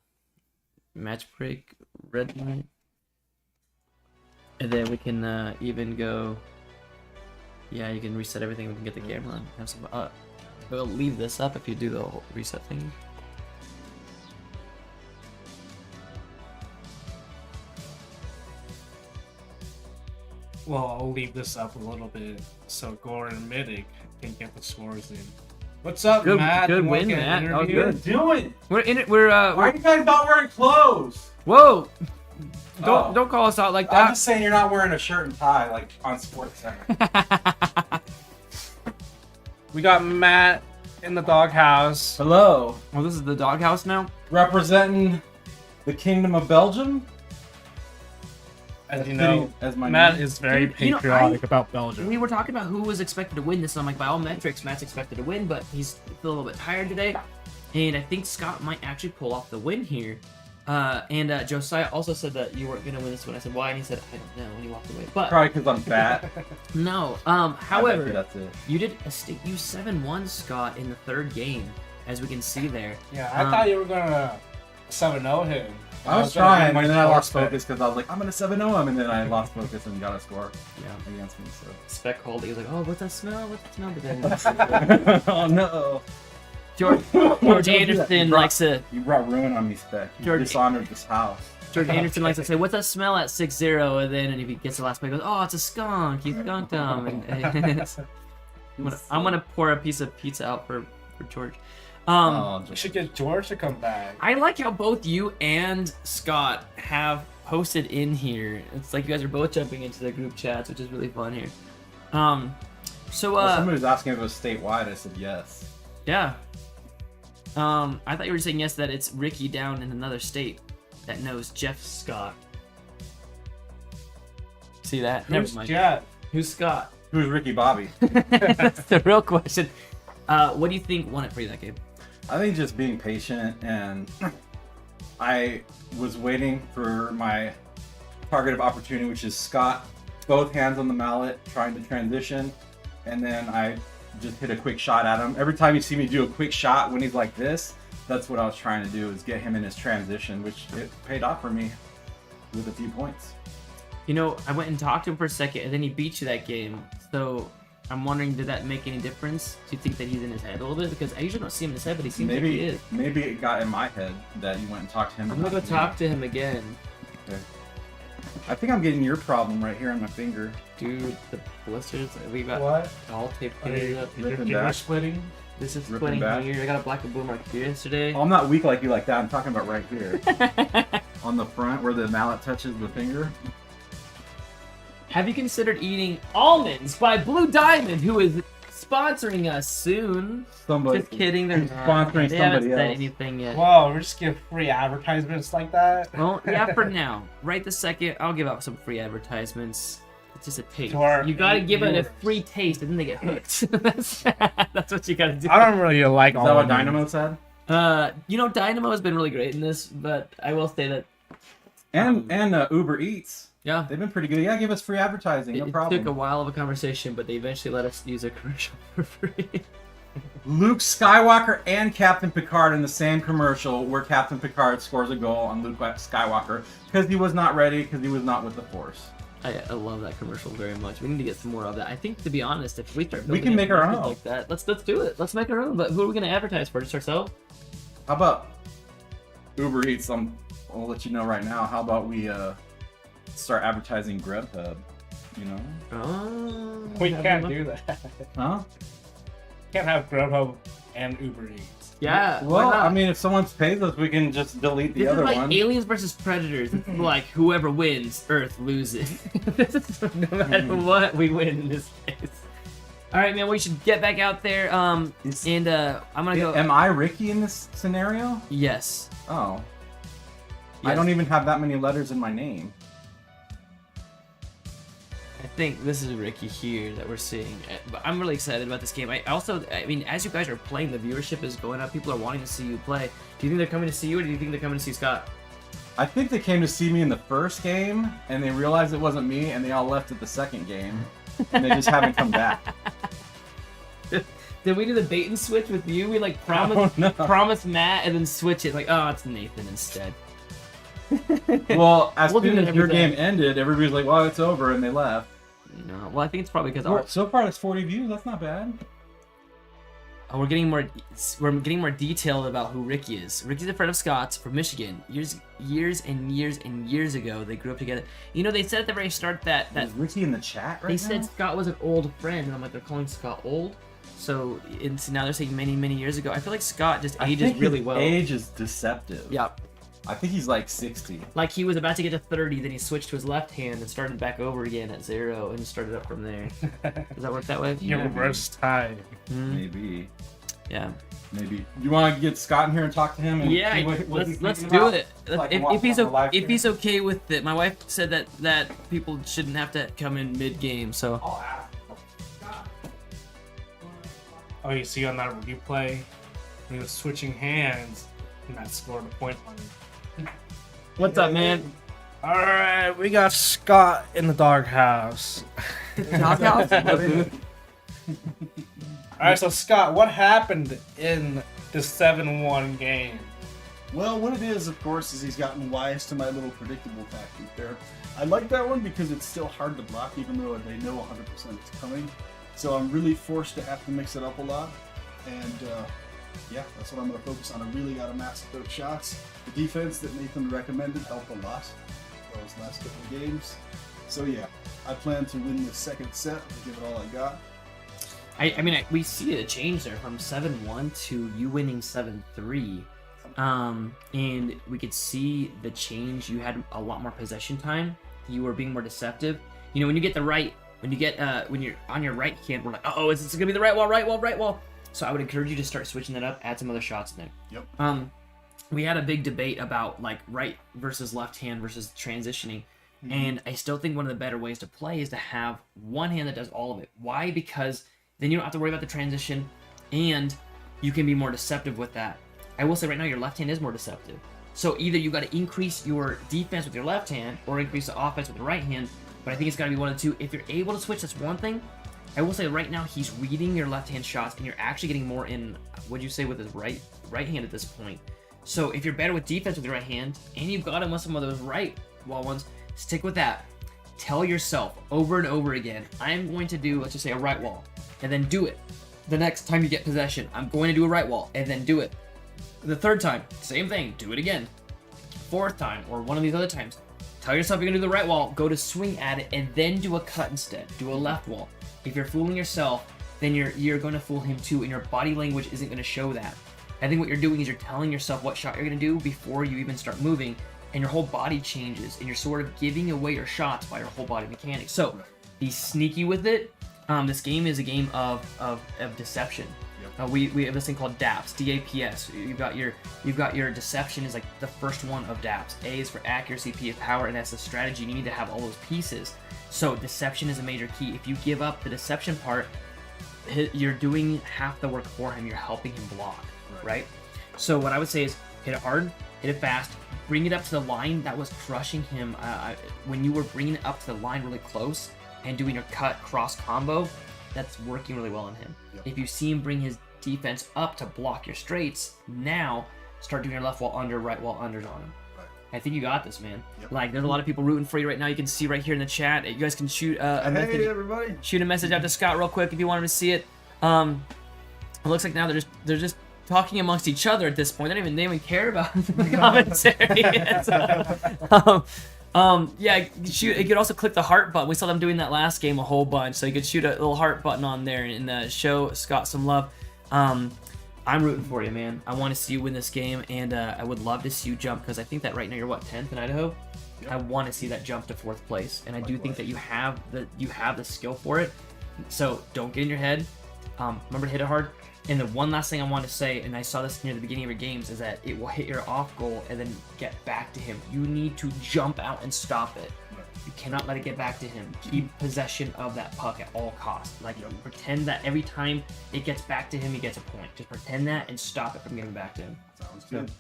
Match break, red light. And then we can even go... Yeah, you can reset everything. We can get the camera on. Have some... we'll leave this up if you do the whole reset thing. Well, I'll leave this up a little bit so Gordon and Middick can get the scores in. What's up, Good- Matt? good You win, wanna get an Matt. That was interview? good. Doing? We're in it. We're Why are you guys not wearing clothes? Whoa! Don't Oh. don't call us out like I'm that. just saying you're not wearing a shirt and tie like on Sports Center. We got Matt in the doghouse. Hello, Well, this is the doghouse now. representing the Kingdom of Belgium. As you Fitting know, as my Matt name. is very Dude, you know, patriotic about Belgium. We were talking about who was expected to win this. And I'm like, by all metrics, Matt's expected to win, but he's still a little bit tired today. And I think Scott might actually pull off the win here. And Josiah also said that you weren't going to win this one. I said, why? And he said, I don't know, when he walked away. But Probably because I'm fat. no. I bet However, you that's it. you did you 7-1, Scott, in the 3rd game, as we can see there. Yeah, I thought you were gonna 7-0 him. I was gonna trying, bring my and then I lost score focus because I was like, I'm gonna 7-0 him, and then I lost focus and got a score Yeah. against me. So. Spek called it. He was like, oh, what's that smell? What's that smell? But then Oh no! George Don't do that. Anderson You brought- likes to You brought ruin on me, Spek. You George- dishonored this house. George Anderson likes to say, what's that smell at 6-0? And then if he gets the last play, he goes, oh, it's a skunk. You skunked him. And I'm gonna pour a piece of pizza out for George. Oh, We should get George to come back. I like how both you and Scott have posted in here. It's like you guys are both jumping into the group chats, which is really fun here. So well, somebody was asking if it was statewide. I said yes. yeah. I thought you were saying yes that it's Ricky down in another state that knows Jeff Scott. See that? Who's Never mind. Jeff? Who's Scott? Who's Ricky Bobby? That's the real question. What do you think won it for you that game? I think just being patient, and I was waiting for my target of opportunity, which is Scott, both hands on the mallet, trying to transition, and then I just hit a quick shot at him. Every time you see me do a quick shot when he's like this, that's what I was trying to do, is get him in his transition, which it paid off for me with a few points. You know, I went and talked to him for a second, and then he beat you that game. So I'm wondering, did that make any difference? Do you think that he's in his head a little bit? Because I usually don't see him in his head, but he seems like he is. Maybe it got in my head that you went and talked to him. I'm gonna go about talk to him again. Okay. I think I'm getting your problem right here on my finger. Dude, the blisters, we got What? all taped Are you up. Ripping finger back. splitting? This is ripping splitting back? here. I got a black and blue mark here yesterday. Oh, I'm not weak like you like that. I'm talking about right here. On the front where the mallet touches the finger. Have you considered eating almonds by Blue Diamond, who is sponsoring us soon. Somebody Just kidding. They're sponsoring They haven't somebody said else. anything yet. Whoa, we're just giving free advertisements like that? Well, yeah, for now. Right this second, I'll give out some free advertisements. It's just a taste. To our You gotta give it a viewers. free taste, and then they get hooked. that's what you gotta do. I don't really like Is all that what of them. Dynamo said? Dynamo has been really great in this, but I will say that And Uber Eats. yeah, They've been pretty good. Yeah, give us free advertising. No it problem. took a while of a conversation, but they eventually let us use a commercial for free. Luke Skywalker and Captain Picard in the same commercial where Captain Picard scores a goal on Luke Skywalker because he was not ready, because he was not with the Force. I love that commercial very much. We need to get some more of that. I think, to be honest, if we start We building can make our commercials own. like that, let's do it. Let's make our own. But who are we gonna advertise for? Just ourselves? How about Uber Eats? I'll let you know right now. How about we start advertising Grubhub? You know? Oh, We can't do that. Huh? Can't have Grubhub and Uber Eats. Yeah. why Well, not? I mean, if someone pays us, we can just delete the This other is like one. Aliens versus Predators. It's like whoever wins, Earth loses. This is no matter what, we win in this case. All right, man. We should get back out there. I'm gonna go. Am I Ricky in this scenario? Yes. Oh. I Yes. don't even have that many letters in my name. I think this is Ricky here that we're seeing. But I'm really excited about this game. I mean, as you guys are playing, the viewership is going up. People are wanting to see you play. Do you think they're coming to see you, or do you think they're coming to see Scott? I think they came to see me in the first game, and they realized it wasn't me, and they all left at the second game, and they just haven't come back. Did we do the bait and switch with you? We like Oh, no. promise Matt and then switch it. Like, oh, it's Nathan instead. Well, as We'll do soon that as every your day. game ended, everybody's like, well, it's over, and they left. No, well, I think it's probably because Well, so far, it's 40 views. That's not bad. we're getting more detailed about who Ricky is. Ricky's a friend of Scott's from Michigan. Years and years ago, they grew up together. You know, they said at the very start that Is Ricky in the chat right they now? said Scott was an old friend, and I'm like, they're calling Scott old. So now they're saying many years ago. I feel like Scott just I ages think really his well. age is deceptive. Yeah, I think he's like 60. like he was about to get to 30, then he switched to his left hand and started back over again at 0 and started up from there. Does that work that way? Your reverse time. Maybe. Yeah. Maybe. You want to get Scott in here and talk to him? And Yeah, see what he's let's thinking do about? it. So I can watch If he's it on the live if stream? he's okay with it, my wife said that people shouldn't have to come in mid game. So Oh, you see on that replay, he was switching hands, and that scored a point on him. what's up, man? All right, we got Scott in the doghouse. All right, so Scott, what happened in the 7-1 game? Well, what it is, of course, is he's gotten wise to my little predictable tactic there. I like that one because it's still hard to block, even though they know 100% it's coming. So I'm really forced to have to mix it up a lot. And yeah, that's what I'm going to focus on. I really got to master those shots. The defense that Nathan recommended helped a lot those last couple of games. So yeah, I plan to win the second set and give it all I got. I mean, we see a change there from 7-1 to you winning 7-3. And we could see the change. You had a lot more possession time. You were being more deceptive. You know, when you get when you're on your right hand, we're like, oh, is this gonna be the right wall? So I would encourage you to start switching that up, add some other shots in there. Yep. We had a big debate about like right versus left hand versus transitioning. And I still think one of the better ways to play is to have one hand that does all of it. Why? Because then you don't have to worry about the transition and you can be more deceptive with that. I will say right now your left hand is more deceptive. So either you got to increase your defense with your left hand or increase the offense with the right hand. But I think it's got to be one of the two. If you're able to switch, that's one thing. I will say right now he's reading your left hand shots and you're actually getting more in, what'd you say, with his right hand at this point. So if you're better with defense with your right hand and you've got him with some of those right wall ones, stick with that. Tell yourself over and over again, I'm going to do, let's just say, a right wall, and then do it. The next time you get possession, I'm going to do a right wall, and then do it. The third time, same thing, do it again. Fourth time, or one of these other times, tell yourself you're going to do the right wall, go to swing at it, and then do a cut instead. Do a left wall. If you're fooling yourself, then you're going to fool him too, and your body language isn't going to show that. I think what you're doing is you're telling yourself what shot you're going to do before you even start moving, and your whole body changes, and you're sort of giving away your shots by your whole body mechanics. So, be sneaky with it. This game is a game of deception. We have this thing called DAPS, DAPS. You've got your deception is like the first one of DAPS. A is for accuracy, P is power, and that's the strategy. You need to have all those pieces. So deception is a major key. If you give up the deception part, you're doing half the work for him. You're helping him block, right? So what I would say is hit it hard, hit it fast, bring it up to the line. That was crushing him. When you were bringing it up to the line really close and doing your cut cross combo, that's working really well on him. If you see him bring his defense up to block your straights, now start doing your left wall under, right wall unders on him. I think you got this, man. Like, there's a lot of people rooting for you right now. You can see right here in the chat. You guys can shoot a message. Everybody. Shoot a message out to Scott real quick if you want him to see it. It looks like now they're just talking amongst each other at this point. They don't even care about the commentary. Yeah, shoot. You could also click the heart button. We saw them doing that last game a whole bunch, so you could shoot a little heart button on there and show Scott some love. I'm rooting for you, man. I want to see you win this game, and I would love to see you jump, because I think that right now you're 10th in Idaho. I want to see that jump to 4th place, and I do think that you have the skill for it. So don't get in your head. Remember to hit it hard. And the one last thing I want to say, and I saw this near the beginning of your games, is that it will hit your off goal and then get back to him. You need to jump out and stop it. You cannot let it get back to him. Keep possession of that puck at all costs. Like, pretend that every time it gets back to him, he gets a point. Just pretend that and stop it from getting back to him. Sounds good.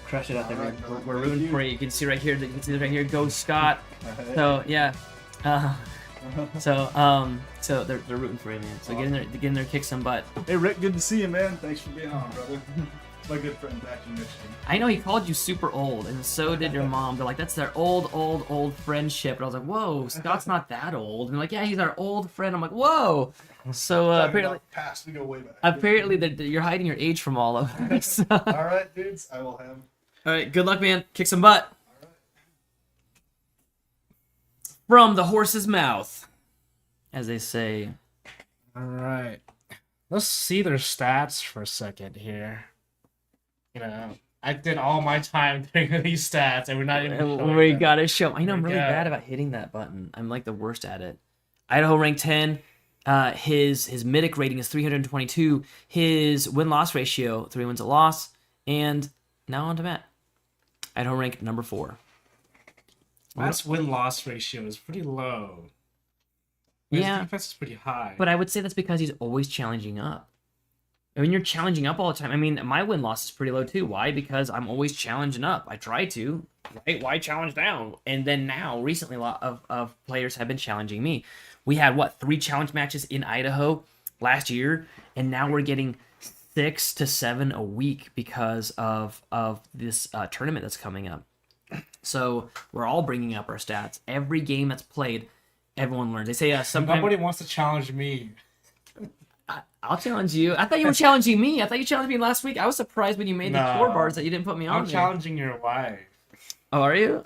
Crush it out there, man. Right, We're rooting for you. You can see right here. You can see right here. Go Scott. So yeah. So they're rooting for you, man. So get in there, kick some butt. Hey Rick, good to see you, man. Thanks for being on, brother. My good friend back in Michigan. I know he called you super old, and so did your mom. They're like, that's their old friendship. And I was like, whoa, Scott's not that old. And they're like, yeah, he's our old friend. I'm like, whoa. So apparently, past, we go way back. Apparently, you're hiding your age from all of us. All right, dudes, I will have. All right, good luck, man. Kick some butt. From the horse's mouth, as they say. All right. Let's see their stats for a second here. You know, I did all my time doing these stats, and we're not even. We gotta show. I know I'm really bad about hitting that button. I'm like the worst at it. Idaho ranked 10. His Midic rating is 322. His win-loss ratio, 3 wins a loss. And now on to Matt. Idaho ranked number 4. Matt's win-loss ratio is pretty low. His defense is pretty high. But I would say that's because he's always challenging up. And when you're challenging up all the time, I mean, my win-loss is pretty low too. Why? Because I'm always challenging up. I try to, right? Why challenge down? And then now, recently, a lot of players have been challenging me. We had, 3 challenge matches in Idaho last year, and now we're getting 6 to 7 a week because of this tournament that's coming up. So we're all bringing up our stats. Every game that's played, everyone learns. They say sometimes nobody wants to challenge me. I'll challenge you. I thought you were challenging me. I thought you challenged me last week. I was surprised when you made the core bars that you didn't put me on. I'm challenging your wife. Oh, are you?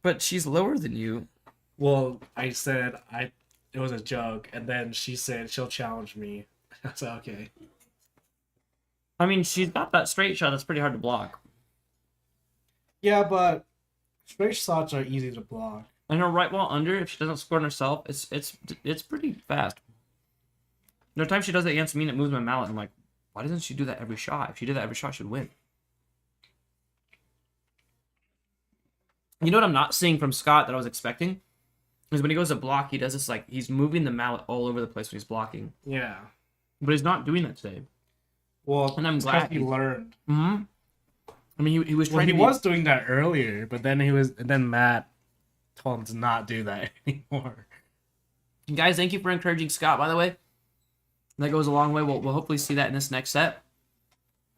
But she's lower than you. Well, I said it was a joke, and then she said she'll challenge me. I said okay. I mean, she's got that straight shot that's pretty hard to block. Yeah, but straight shots are easy to block. And her right wall under, if she doesn't score on herself, it's pretty fast. There are times she does it against me and it moves my mallet. And I'm like, why doesn't she do that every shot? If she did that every shot, she'd win. You know what I'm not seeing from Scott that I was expecting? Is when he goes to block, he does this like, he's moving the mallet all over the place when he's blocking. Yeah. But he's not doing that today. Well, and I'm glad he learned. Mm-hmm. I mean, he was trying he was doing that earlier, but then Matt told him to not do that anymore. Guys, thank you for encouraging Scott, by the way. That goes a long way. We'll hopefully see that in this next set.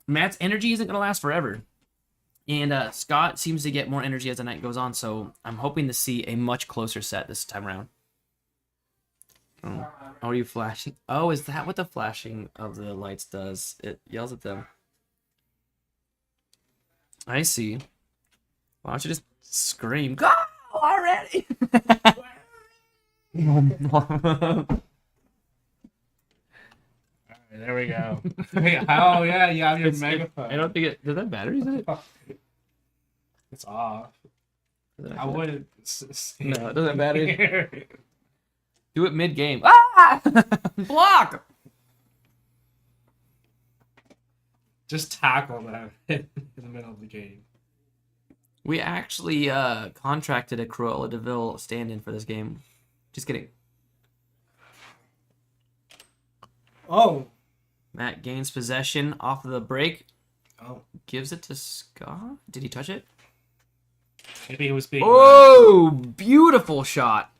Matt's energy isn't going to last forever. And Scott seems to get more energy as the night goes on, so I'm hoping to see a much closer set this time around. Oh, are you flashing? Oh, is that what the flashing of the lights does? It yells at them. I see. Why don't you just scream, go already? There we go. Oh yeah, you have your megaphone. I don't think it. Does that batteries in it? It's off. I wouldn't. No, it doesn't matter. Do it mid-game. Ah! Block! Just tackle that in the middle of the game. We actually contracted a Cruella DeVille stand-in for this game. Just kidding. Oh. Matt gains possession off of the break. Oh. Gives it to Scott. Did he touch it? Maybe he was being... Oh, beautiful shot.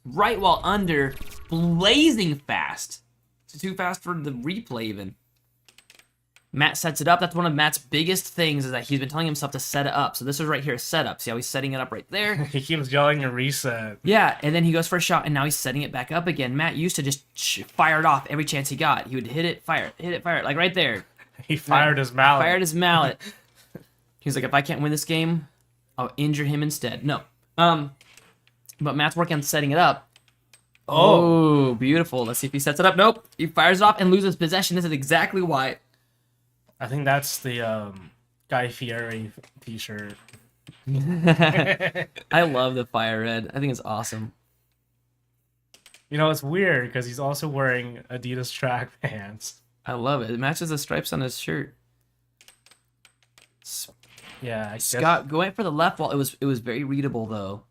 Right while under, blazing fast. It's too fast for the replay even. Matt sets it up. That's one of Matt's biggest things is that he's been telling himself to set it up. So this is right here, setup. See how he's setting it up right there? He keeps yelling a reset. Yeah, and then he goes for a shot, and now he's setting it back up again. Matt used to just fire it off every chance he got. He would hit it, fire it, like right there. He fired his mallet. Fired his mallet. He's like, if I can't win this game, I'll injure him instead. No. But Matt's working on setting it up. Oh, beautiful. Let's see if he sets it up. Nope. He fires it off and loses possession. This is exactly why. I think that's the Guy Fieri t-shirt. I love the fire red. I think it's awesome. You know, it's weird because he's also wearing Adidas track pants. I love it. It matches the stripes on his shirt. Yeah, I guess. Scott going for the left wall. It was very readable though,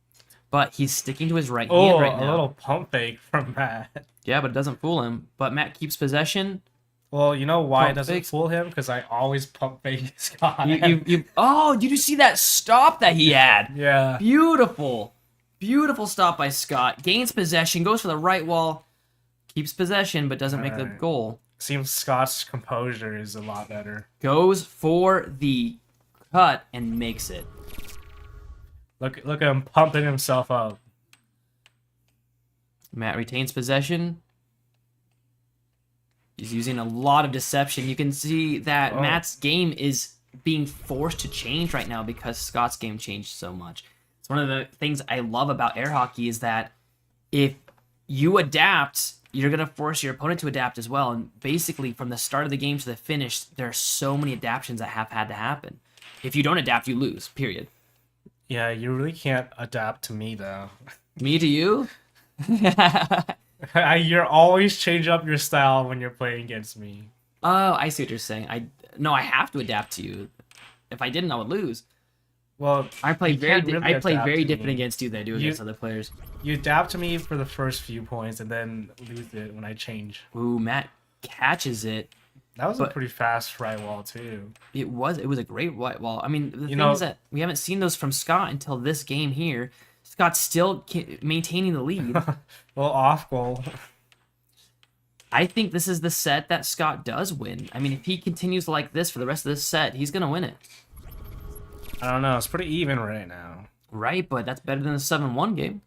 but he's sticking to his right Oh, hand right a now. little pump fake from Matt. Yeah, but it doesn't fool him. But Matt keeps possession. Well, you know why Pump it doesn't fakes. fool him? Because I always pump fake Scott. Oh, did you see that stop that he had? Yeah. Beautiful. Beautiful stop by Scott. Gains possession, goes for the right wall, keeps possession, but doesn't make the Alright. goal. Seems Scott's composure is a lot better. Goes for the cut and makes it. Look at him pumping himself up. Matt retains possession. He's using a lot of deception. You can see that Oh. Matt's game is being forced to change right now because Scott's game changed so much. It's one of the things I love about air hockey is that if you adapt, you're going to force your opponent to adapt as well. And basically, from the start of the game to the finish, there are so many adaptations that have had to happen. If you don't adapt, you lose, period. Yeah, you really can't adapt to me, though. Me to you? You're always changing up your style when you're playing against me. Oh, I see what you're saying. I have to adapt to you. If I didn't, I would lose. Well, I play you can't really I play adapt very to different me. against you than I do against other players. You adapt to me for the first few points and then lose it when I change. Ooh, Matt catches it. That was a But- pretty fast right wall, too. It was a great white wall. I mean, the thing know- is that we haven't seen those from Scott until this game here. Scott's still maintaining the lead. Well, off goal. I think this is the set that Scott does win. I mean, if he continues like this for the rest of this set, he's gonna win it. I don't know. It's pretty even right now. Right, but that's better than the 7-1 game.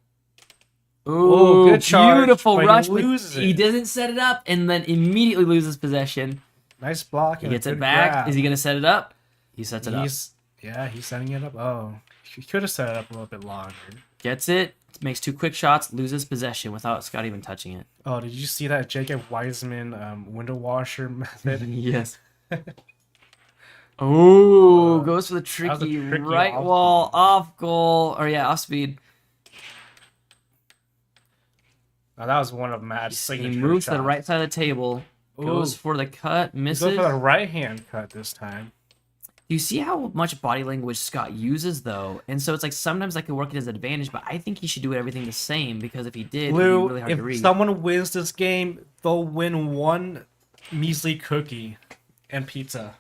Ooh, good charge, beautiful but he rush. But loses he it. doesn't set it up and then immediately loses possession. Nice block. He and a gets it good back. grab. Is he gonna set it up? He sets it up. He's setting it up. Oh, he could have set it up a little bit longer. Gets it. Makes 2 quick shots. Loses possession without Scott even touching it. Oh, did you see that Jacob Wiseman window washer method? Yes. Oh, goes for the was a tricky tricky right off wall, off goal, or yeah, off speed. Oh, that was one of Matt's He signature moves to the shots. right side of the table, goes Ooh. for the cut, He's misses. going for the right hand cut this time. You see how much body language Scott uses, though, and so it's like sometimes that could work at his advantage, but I think he should do everything the same because if he did, Lou, it'd be really hard to if read. someone wins this game, they'll win one measly cookie and pizza.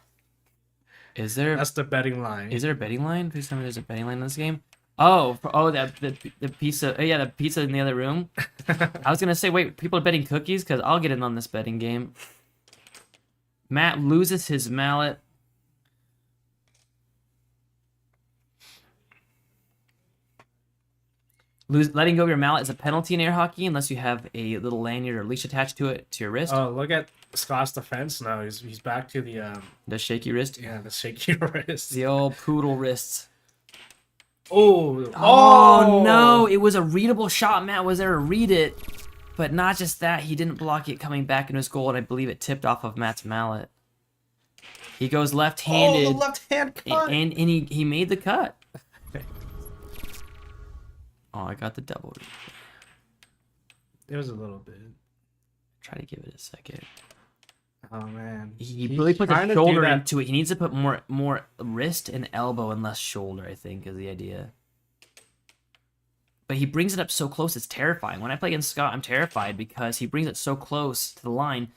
Is there That's the betting line. is there a betting line? Please tell me there's a betting line in this game. Oh, that the pizza. Oh, yeah, the pizza in the other room. I was gonna say, wait, people are betting cookies because I'll get in on this betting game. Matt loses his mallet. Letting go of your mallet is a penalty in air hockey unless you have a little lanyard or leash attached to it to your wrist. Oh, look at Scott's defense now. He's back to the The shaky wrist. the shaky wrist. The old poodle wrists. Oh, Oh no! It was a readable shot. Matt was there to read it, but not just that. He didn't block it coming back into his goal, and I believe it tipped off of Matt's mallet. He goes left-handed, Oh, the left hand cut. and he made the cut. Oh, I got the double. It was a little bit. Try to give it a second. Oh man, He He's really puts trying a to do shoulder that- into it. He needs to put more wrist and elbow and less shoulder, I think, is the idea. But he brings it up so close, it's terrifying. When I play against Scott, I'm terrified because he brings it so close to the line.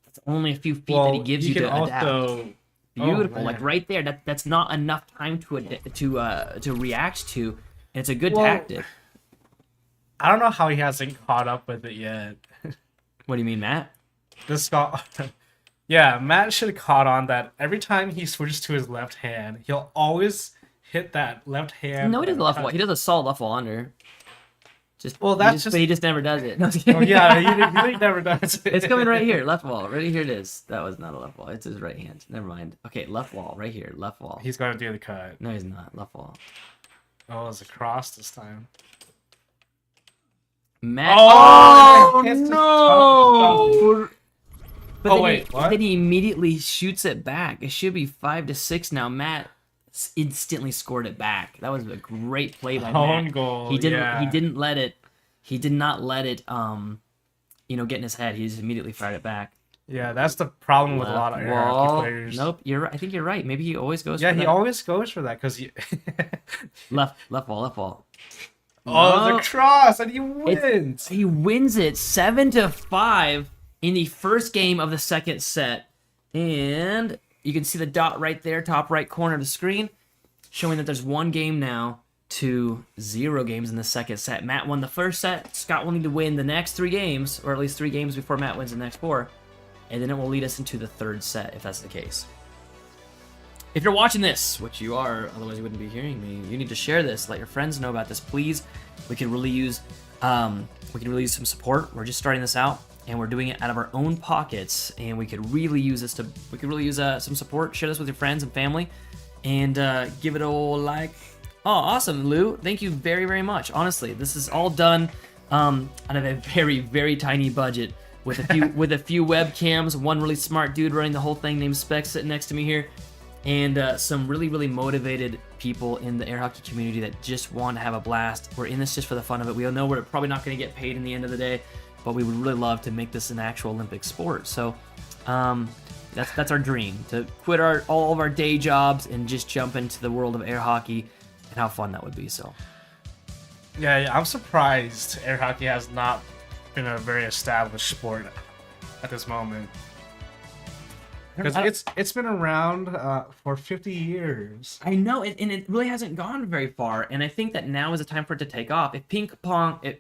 That's only a few feet that he gives you can to adapt. also. Beautiful, Oh, like man. right there. That's not enough time to react to, and it's a good Well, tactic. I don't know how he hasn't caught up with it yet. What do you mean, Matt? This Scott. Yeah, Matt should have caught on that every time he switches to his left hand, he'll always hit that left hand. No, he does left wall. He does a solid left wall under. Just Well, that's but he just never does it. No, Oh, yeah, he never does it. It's coming right here, left wall. Right here it is. That was not a left wall. It's his right hand. Never mind. Okay, left wall, right here, left wall. He's gonna do the cut. No, he's not. Left wall. Oh, it's a cross this time. Matt. Oh, no! it's just tough. But Oh, then wait, what? Then he immediately shoots it back. It should be 5-6 now. Matt instantly scored it back. That was a great play by Own Matt. goal, He didn't. yeah. He didn't let it. He did not let it. Get in his head. He just immediately fired it back. Yeah, that's the problem with a lot of Left air hockey wall. players. Nope. You're right. I think you're right. Maybe he always goes. Yeah, for he that. always goes for that because left wall. Oh, No. the cross, and he wins. He wins it 7-5 in the first game of the second set. And you can see the dot right there, top right corner of the screen, showing that there's 1 game now to 0 games in the second set. Matt won the first set. Scott will need to win the next 3 games, or at least 3 games before Matt wins the next 4. And then it will lead us into the third set, if that's the case. If you're watching this, which you are, otherwise you wouldn't be hearing me, you need to share this. Let your friends know about this, please. We could really use some support. We're just starting this out, and we're doing it out of our own pockets, and we could really use this to. We could really use some support. Share this with your friends and family, and give it a like. Oh, awesome, Lou! Thank you very, very much. Honestly, this is all done out of a very, very tiny budget with a few webcams. One really smart dude running the whole thing named Spek sitting next to me here. And some really, really motivated people in the air hockey community that just want to have a blast. We're in this just for the fun of it. We all know we're probably not going to get paid in the end of the day, but we would really love to make this an actual Olympic sport. So that's our dream, to quit all of our day jobs and just jump into the world of air hockey, and how fun that would be. So Yeah, I'm surprised air hockey has not been a very established sport at this moment. Because it's been around for 50 years. I know, and it really hasn't gone very far. And I think that now is the time for it to take off. If ping pong can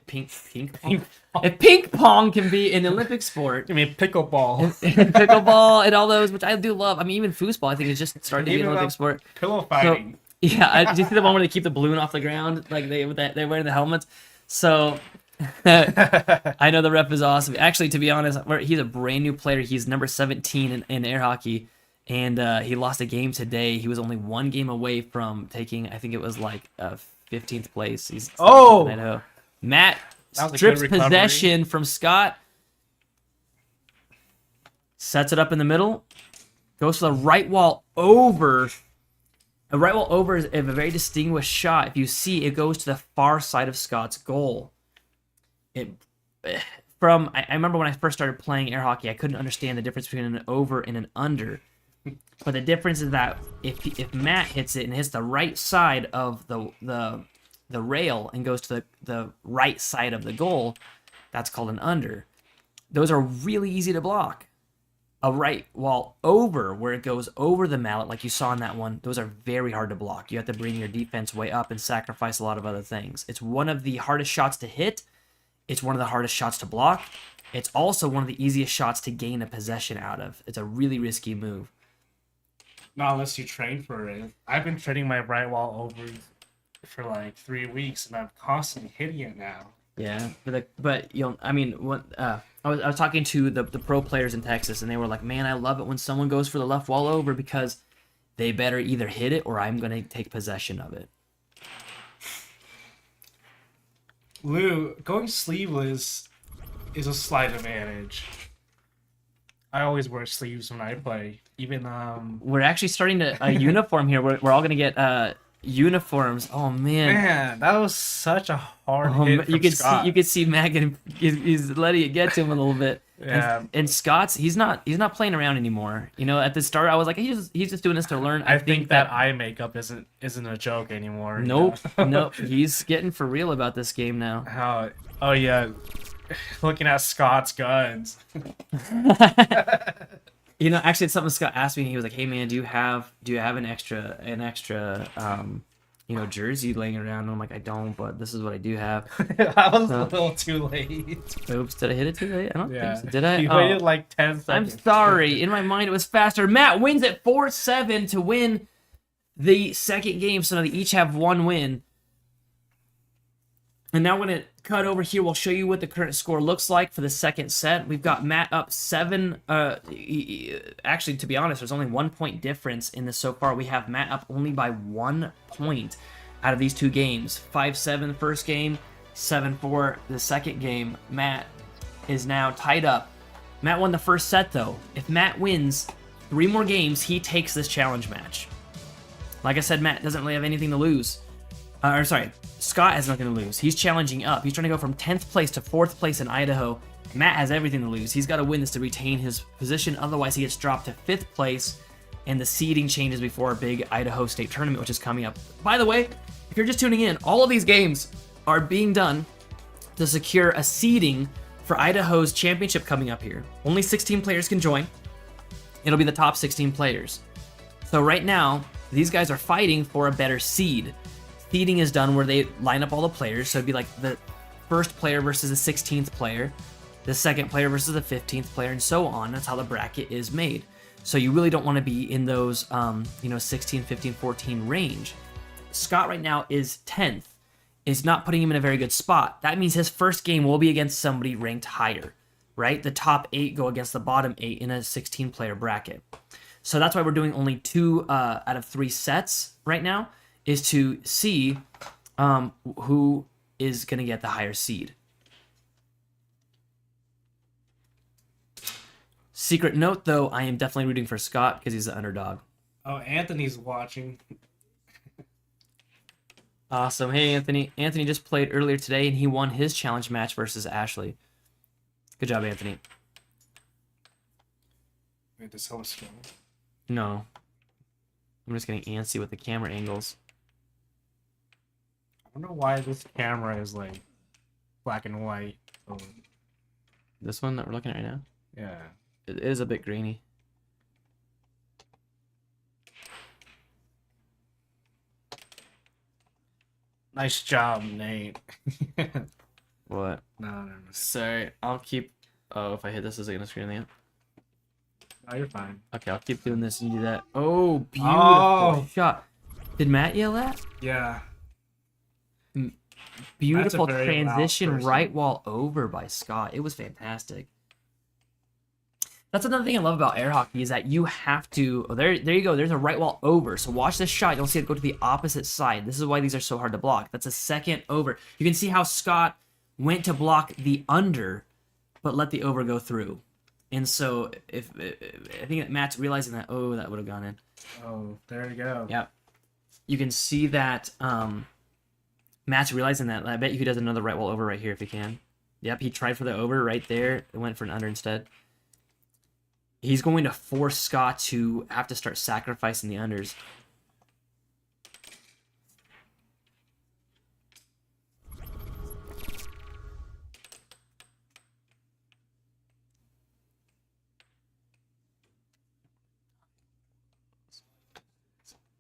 be an Olympic sport, I mean, pickleball, and pickleball, and all those, which I do love. I mean, even foosball, I think is just starting to be an Even Olympic sport. pillow fighting. Yeah, do you see the one where they keep the balloon off the ground, like they're wearing the helmets? So I know the rep is awesome. Actually, to be honest, he's a brand new player. He's number 17 in air hockey, and he lost a game today. He was only 1 game away from taking, I think it was like 15th place. He's in Idaho. Matt That was a strips good recovery. possession from Scott, sets it up in the middle, goes to the right wall over. A right wall over is a very distinguished shot. If you see, it goes to the far side of Scott's goal. I remember when I first started playing air hockey, I couldn't understand the difference between an over and an under. But the difference is that if Matt hits it and hits the right side of the rail and goes to the right side of the goal, that's called an under. Those are really easy to block. A right wall over, where it goes over the mallet, like you saw in that one, those are very hard to block. You have to bring your defense way up and sacrifice a lot of other things. It's one of the hardest shots to hit. It's one of the hardest shots to block. It's also one of the easiest shots to gain a possession out of. It's a really risky move. Not unless you train for it. I've been training my right wall over for like 3 weeks, and I'm constantly hitting it now. Yeah, but I was talking to the pro players in Texas, and they were like, "Man, I love it when someone goes for the left wall over because they better either hit it or I'm gonna take possession of it." Lou, going sleeveless is a slight advantage. I always wear sleeves when I play. Even We're actually starting a uniform here. We're all gonna get uniforms. Oh man. Man, that was such a hard hit from You could Scott. see Matt getting he's letting it get to him a little bit. Yeah. And Scott's he's not playing around anymore. You know, at the start I was like he's just doing this to learn. I think that eye makeup isn't a joke anymore. you Nope. know? Nope. He's getting for real about this game now. How? Oh yeah, looking at Scott's guns. You know, actually, it's something Scott asked me. He was like, "Hey, man, do you have an extra, jersey laying around?" And I'm like, "I don't, but this is what I do have." I was a little too late. Oops, did I hit it too late? I don't Yeah. think so. Did I? You Oh, waited like 10 I'm seconds. sorry. In my mind, it was faster. Matt wins at 4-7 to win the second game. So now they each have one win. And now we're going to cut over here. We'll show you what the current score looks like for the second set. We've got Matt up 7. Actually, to be honest, there's only 1 point difference in this so far. We have Matt up only by 1 point out of these two games. 5-7 the first game, 7-4 the second game. Matt is now tied up. Matt won the first set, though. If Matt wins 3 more games, he takes this challenge match. Like I said, Matt doesn't really have anything to lose. Scott has nothing to lose. He's challenging up. He's trying to go from 10th place to 4th place in Idaho. Matt has everything to lose. He's got to win this to retain his position. Otherwise, he gets dropped to 5th place, and the seeding changes before a big Idaho State tournament, which is coming up. By the way, if you're just tuning in, all of these games are being done to secure a seeding for Idaho's championship coming up here. Only 16 players can join. It'll be the top 16 players. So right now, these guys are fighting for a better seed. Seeding is done where they line up all the players, so it'd be like the first player versus the 16th player, the second player versus the 15th player, and so on. That's how the bracket is made. So you really don't want to be in those 16, 15, 14 range. Scott right now is 10th. Is not putting him in a very good spot. That means his first game will be against somebody ranked higher, right? The top 8 go against the bottom 8 in a 16-player bracket. So that's why we're doing only 2 out of 3 sets right now, is to see who is going to get the higher seed. Secret note, though, I am definitely rooting for Scott because he's the underdog. Oh, Anthony's watching. Awesome. Hey, Anthony. Anthony just played earlier today, and he won his challenge match versus Ashley. Good job, Anthony. Wait, this whole skill. No. I'm just getting antsy with the camera angles. I wonder why this camera is like black and white. Oh, This one that we're looking at right now? yeah. It is a bit grainy. Nice job, Nate. What? No. Sorry, I'll keep... Oh, if I hit this, is it going to screen the app? No, you're fine. Okay, I'll keep doing this and you do that. Oh, beautiful Oh. shot. Did Matt yell that? Yeah. Beautiful very loud transition person. right wall over by Scott. It was fantastic. That's another thing I love about air hockey is that you have to... Oh, there you go. There's a right wall over. So watch this shot. You'll see it go to the opposite side. This is why these are so hard to block. That's a second over. You can see how Scott went to block the under, but let the over go through. And so if I think that Matt's realizing that, oh, that would have gone in. Oh, there you go. Yeah. You can see that Matt's realizing that. I bet you he does another right wall over right here if he can. Yep, he tried for the over right there. It went for an under instead. He's going to force Scott to have to start sacrificing the unders.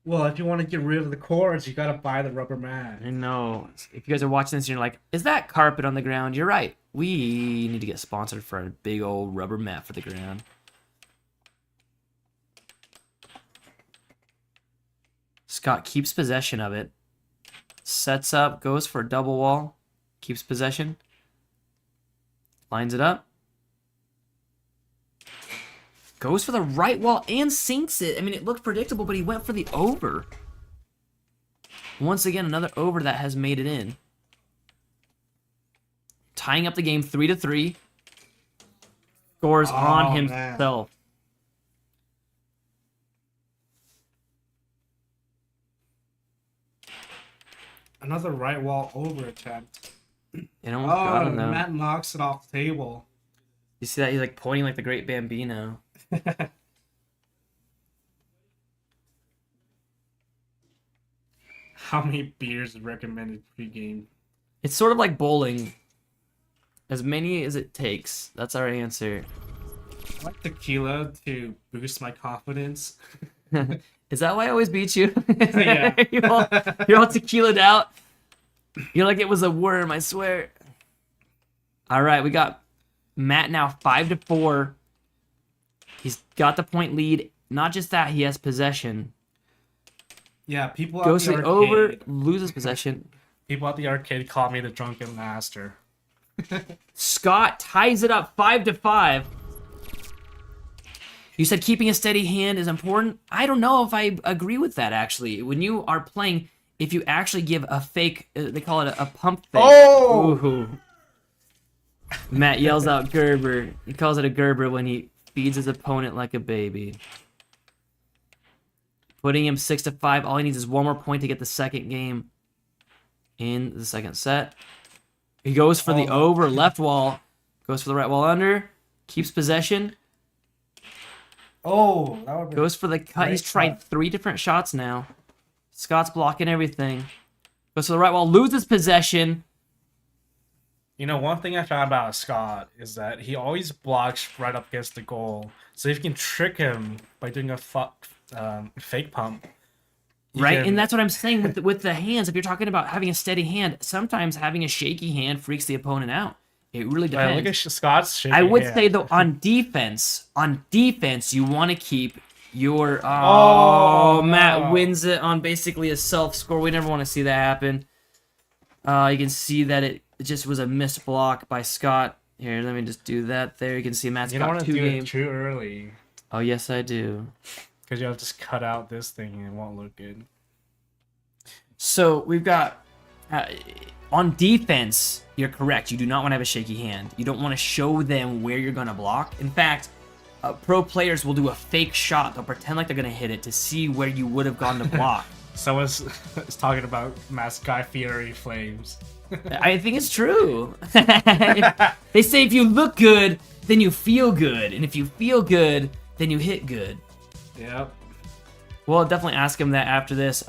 Well, if you want to get rid of the cords, you gotta buy the rubber mat. I know. If you guys are watching this and you're like, is that carpet on the ground? You're right. We need to get sponsored for a big old rubber mat for the ground. Scott keeps possession of it. Sets up, goes for a double wall. Keeps possession. Lines it up. Goes for the right wall and sinks it. I mean, it looked predictable, but he went for the over. Once again, another over that has made it in. Tying up the game 3-3. Scores on himself. Another right wall over attempt. It almost got Oh, him though. Matt knocks it off the table. You see that? He's like pointing like the Great Bambino. How many beers recommended pre-game? It's sort of like bowling. As many as it takes. That's our answer. I like tequila to boost my confidence. Is that why I always beat you? Yeah. you're all tequilaed out. You're like it was a worm, I swear. All right, we got Matt now 5-4. He's got the point lead. Not just that, he has possession. Yeah, people Goes at to the the over, arcade. loses possession. People at the arcade call me the drunken master. Scott ties it up 5-5. You said keeping a steady hand is important. I don't know if I agree with that, actually. When you are playing, if you actually give a fake, they call it a pump fake. Oh! Ooh. Matt yells out Gerber. He calls it a Gerber when he feeds his opponent like a baby. Putting him 6-5. All he needs is one more point to get the second game in the second set. He goes for the over left wall. Goes for the right wall under. Keeps possession. Oh, that would be Goes for the cut. great He's tried shot. 3 different shots now. Scott's blocking everything. Goes to the right wall. Loses possession. You know, one thing I found about Scott is that he always blocks right up against the goal. So if you can trick him by doing a fake pump, you Right? can- And that's what I'm saying with the hands. If you're talking about having a steady hand, sometimes having a shaky hand freaks the opponent out. It really Look depends. at Scott's shaking I would hand. say though, on defense, you want to keep your. Oh, Matt no. wins it on basically a self score. We never want to see that happen. You can see that it just was a missed block by Scott. Here, let me just do that. There, you can see Matt's You don't got want to 2 do it games. too early Oh yes, I do. because you'll just cut out this thing and it won't look good. So we've got on defense. You're correct. You do not want to have a shaky hand. You don't want to show them where you're going to block. In fact, pro players will do a fake shot. They'll pretend like they're going to hit it to see where you would have gone to block. Someone's is talking about Matt's Guy Fieri flames. I think it's true. They say if you look good, then you feel good. And if you feel good, then you hit good. Yep. We'll definitely ask him that after this.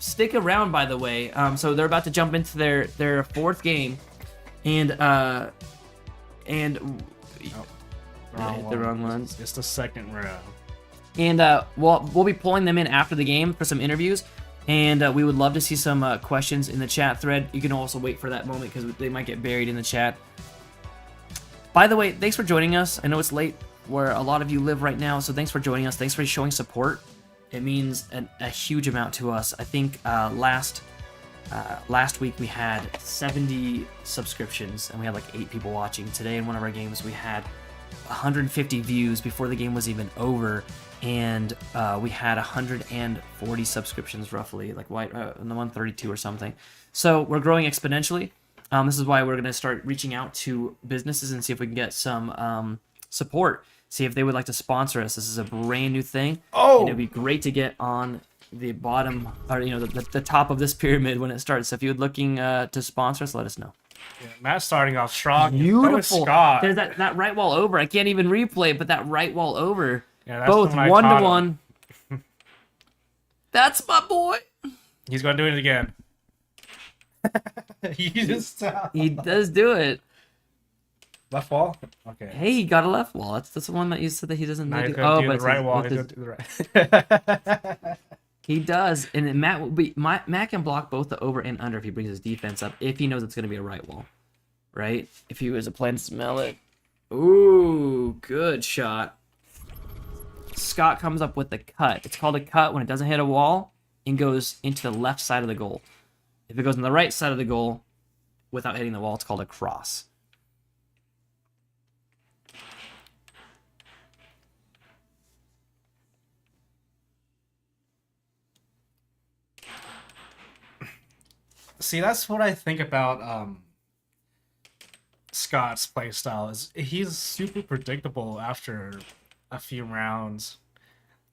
Stick around, by the way. So they're about to jump into their 4th game. And Wrong hit the wrong one. It's the second row. And we'll be pulling them in after the game for some interviews. And we would love to see some questions in the chat thread. You can also wait for that moment because they might get buried in the chat. By the way, thanks for joining us. I know it's late where a lot of you live right now, so thanks for joining us. Thanks for showing support. It means a huge amount to us. I think last week we had 70 subscriptions and we had like 8 people watching. Today in one of our games we had 150 views before the game was even over, and we had 140 subscriptions roughly, like 132 or something. So we're growing exponentially. This is why we're going to start reaching out to businesses and see if we can get some support. See if they would like to sponsor us. This is a brand new thing. Oh! And it'd be great to get on the bottom, or the top of this pyramid when it starts. So if you're looking to sponsor us, let us know. Yeah, Matt's starting off strong. So is Beautiful. Scott. There's that right wall over. I can't even replay it, but that right wall over. Yeah, that's Both the one I 1 to taught 1. That's my boy. He's going to do it again. He just He does do it. left wall. Okay. Hey, he got a left wall. That's the one that you said that he doesn't Now do. he's going to do but the right it's wall. with He's his- going to do the right. He does, and then Matt can block both the over and under if he brings his defense up, if he knows it's going to be a right wall, right? If he was a plan to smell it. Ooh, good shot. Scott comes up with the cut. It's called a cut when it doesn't hit a wall and goes into the left side of the goal. If it goes on the right side of the goal without hitting the wall, it's called a cross. See, that's what I think about Scott's playstyle. Is he's super predictable after a few rounds.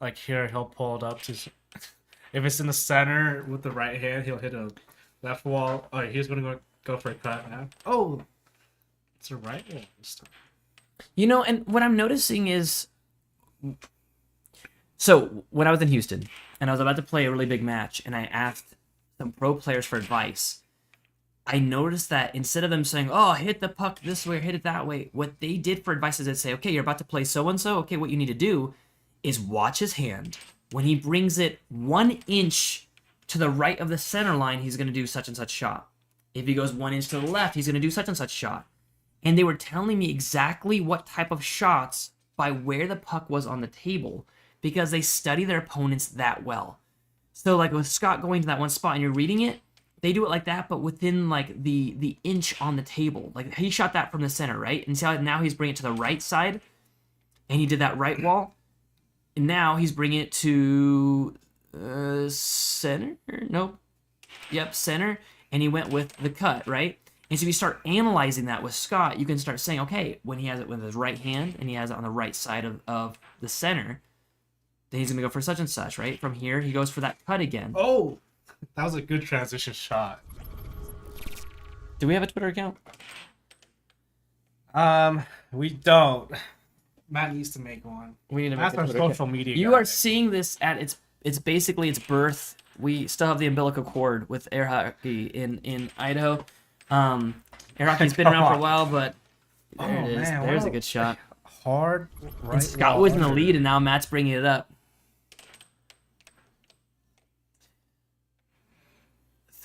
Like here, he'll pull it up to. If it's in the center with the right hand, he'll hit a Left wall. Oh, he's gonna go for a cut now. Oh, it's a right wall this time. You know, and what I'm noticing is, so when I was in Houston and I was about to play a really big match, and I asked some pro players for advice, I noticed that instead of them saying, "Oh, hit the puck this way or hit it that way," what they did for advice is they'd say, "Okay, you're about to play so and so. Okay, what you need to do is watch his hand. When he brings it 1 inch to the right of the center line, he's going to do such and such shot. If he goes 1 inch to the left, he's going to do such and such shot." And they were telling me exactly what type of shots by where the puck was on the table, because they study their opponents that well. So like with Scott going to that one spot and you're reading it, they do it like that, but within like the inch on the table. Like he shot that from the center, right? And see how now he's bringing it to the right side, and he did that right wall. And now he's bringing it to center. Nope. Yep, center. And he went with the cut, right? And so if you start analyzing that with Scott, you can start saying, okay, when he has it with his right hand and he has it on the right side of the center, then he's going to go for such and such, right? From here, he goes for that cut again. Oh, that was a good transition shot. Do we have a Twitter account? We don't. Matt needs to make one. We need to make That's a our Twitter social account. media. You guy. are seeing this at it's basically its birth. We still have the umbilical cord with air hockey in Idaho. Air hockey's been around for a while, but there it is. man, There's wow. a good shot. Hard. And Right Scott wall was in the under. lead, and now Matt's bringing it up.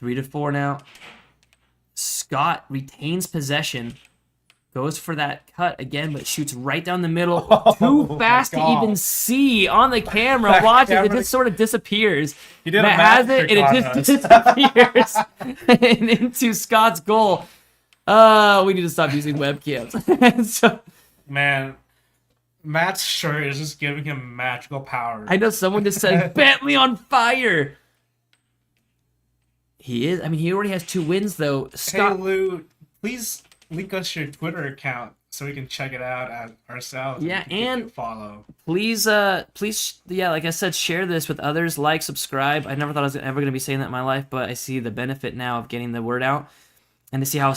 3-4 now. Scott retains possession, goes for that cut again, but shoots right down the middle. Too my fast to God. even see on the camera. That Watch it. It camera- just sort of disappears. He did a Matt has magic it, and on it us. just disappears and into Scott's goal. We need to stop using webcams. So, Man, Matt's shirt is just giving him magical powers. I know someone just said Bentley on fire. He is. I mean, he already has 2 wins though. Hey Scott, Lou, please link us your Twitter account so we can check it out ourselves. Yeah, we can give and- you a follow. please, yeah, like I said, share this with others. Like, subscribe. I never thought I was ever going to be saying that in my life, but I see the benefit now of getting the word out, and to see how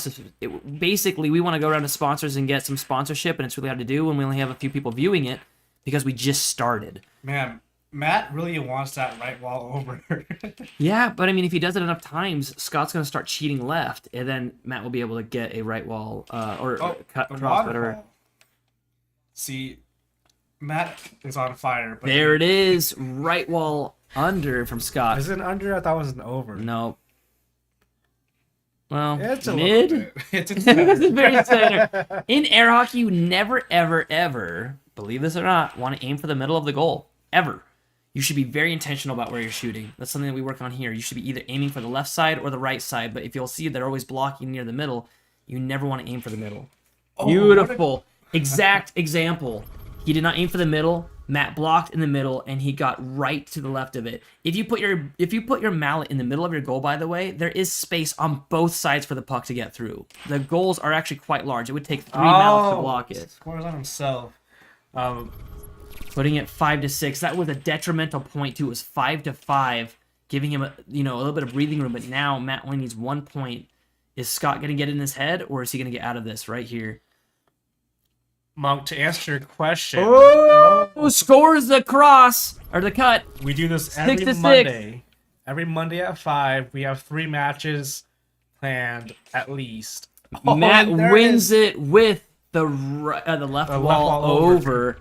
basically we want to go around to sponsors and get some sponsorship, and it's really hard to do when we only have a few people viewing it because we just started. Man, Matt really wants that right wall over. Yeah, but I mean, if he does it enough times, Scott's going to start cheating left, and then Matt will be able to get a right wall or cut the cross, whatever. waterfall. See, Matt is on fire. But There it is, right wall under from Scott. Is it under? I thought it was an over. No. Well, It's a mid. little bit. It's It's a very center. In air hockey, you never, ever, ever, believe this or not, want to aim for the middle of the goal. Ever. You should be very intentional about where you're shooting. That's something that we work on here. You should be either aiming for the left side or the right side, but if you'll see they're always blocking near the middle, you never want to aim for the middle. Beautiful. Exact example. He did not aim for the middle. Matt blocked in the middle, and he got right to the left of it. If you put your mallet in the middle of your goal, by the way, there is space on both sides for the puck to get through. The goals are actually quite large. It would take 3 mallets to block it. Scores on himself. Putting it 5-6. That was a detrimental point too. It was 5-5, giving him a little bit of breathing room. But now Matt only needs 1 point. Is Scott going to get in his head, or is he going to get out of this right here? Monk, to answer your question, Who scores the cross or the cut? we do this every 6-6. Monday. Every Monday at 5, we have 3 matches planned at least. Matt and there wins is- it with the left The left wall wall over. over.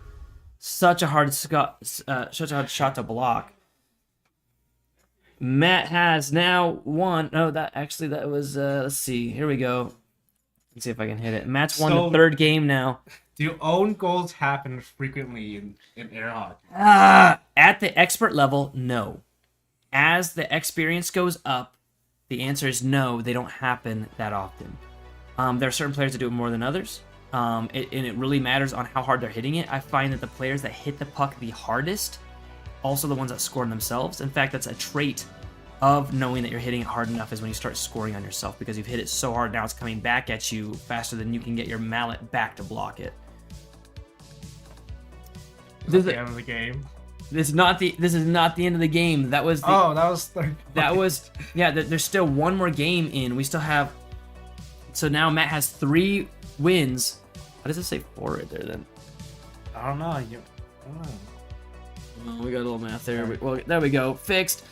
Such a hard shot to block. Matt has now won. No, that was. Let's see. Here we go. Let's see if I can hit it. Matt's won So- the 3rd game now. Do own goals happen frequently in air hockey? At the expert level, no. As the experience goes up, the answer is no. They don't happen that often. There are certain players that do it more than others. And it really matters on how hard they're hitting it. I find that the players that hit the puck the hardest, also the ones that score on themselves. In fact, that's a trait of knowing that you're hitting it hard enough is when you start scoring on yourself, because you've hit it so hard now it's coming back at you faster than you can get your mallet back to block it. Is that the end of the game? This is not the end of the game. That was the, Oh, that was third. that was yeah. There's still one more game in. We still have. So now Matt has 3 wins. Why does it say 4 right there then? I don't know. I don't know. Oh, we got a little math there. Well, there we go. Fixed.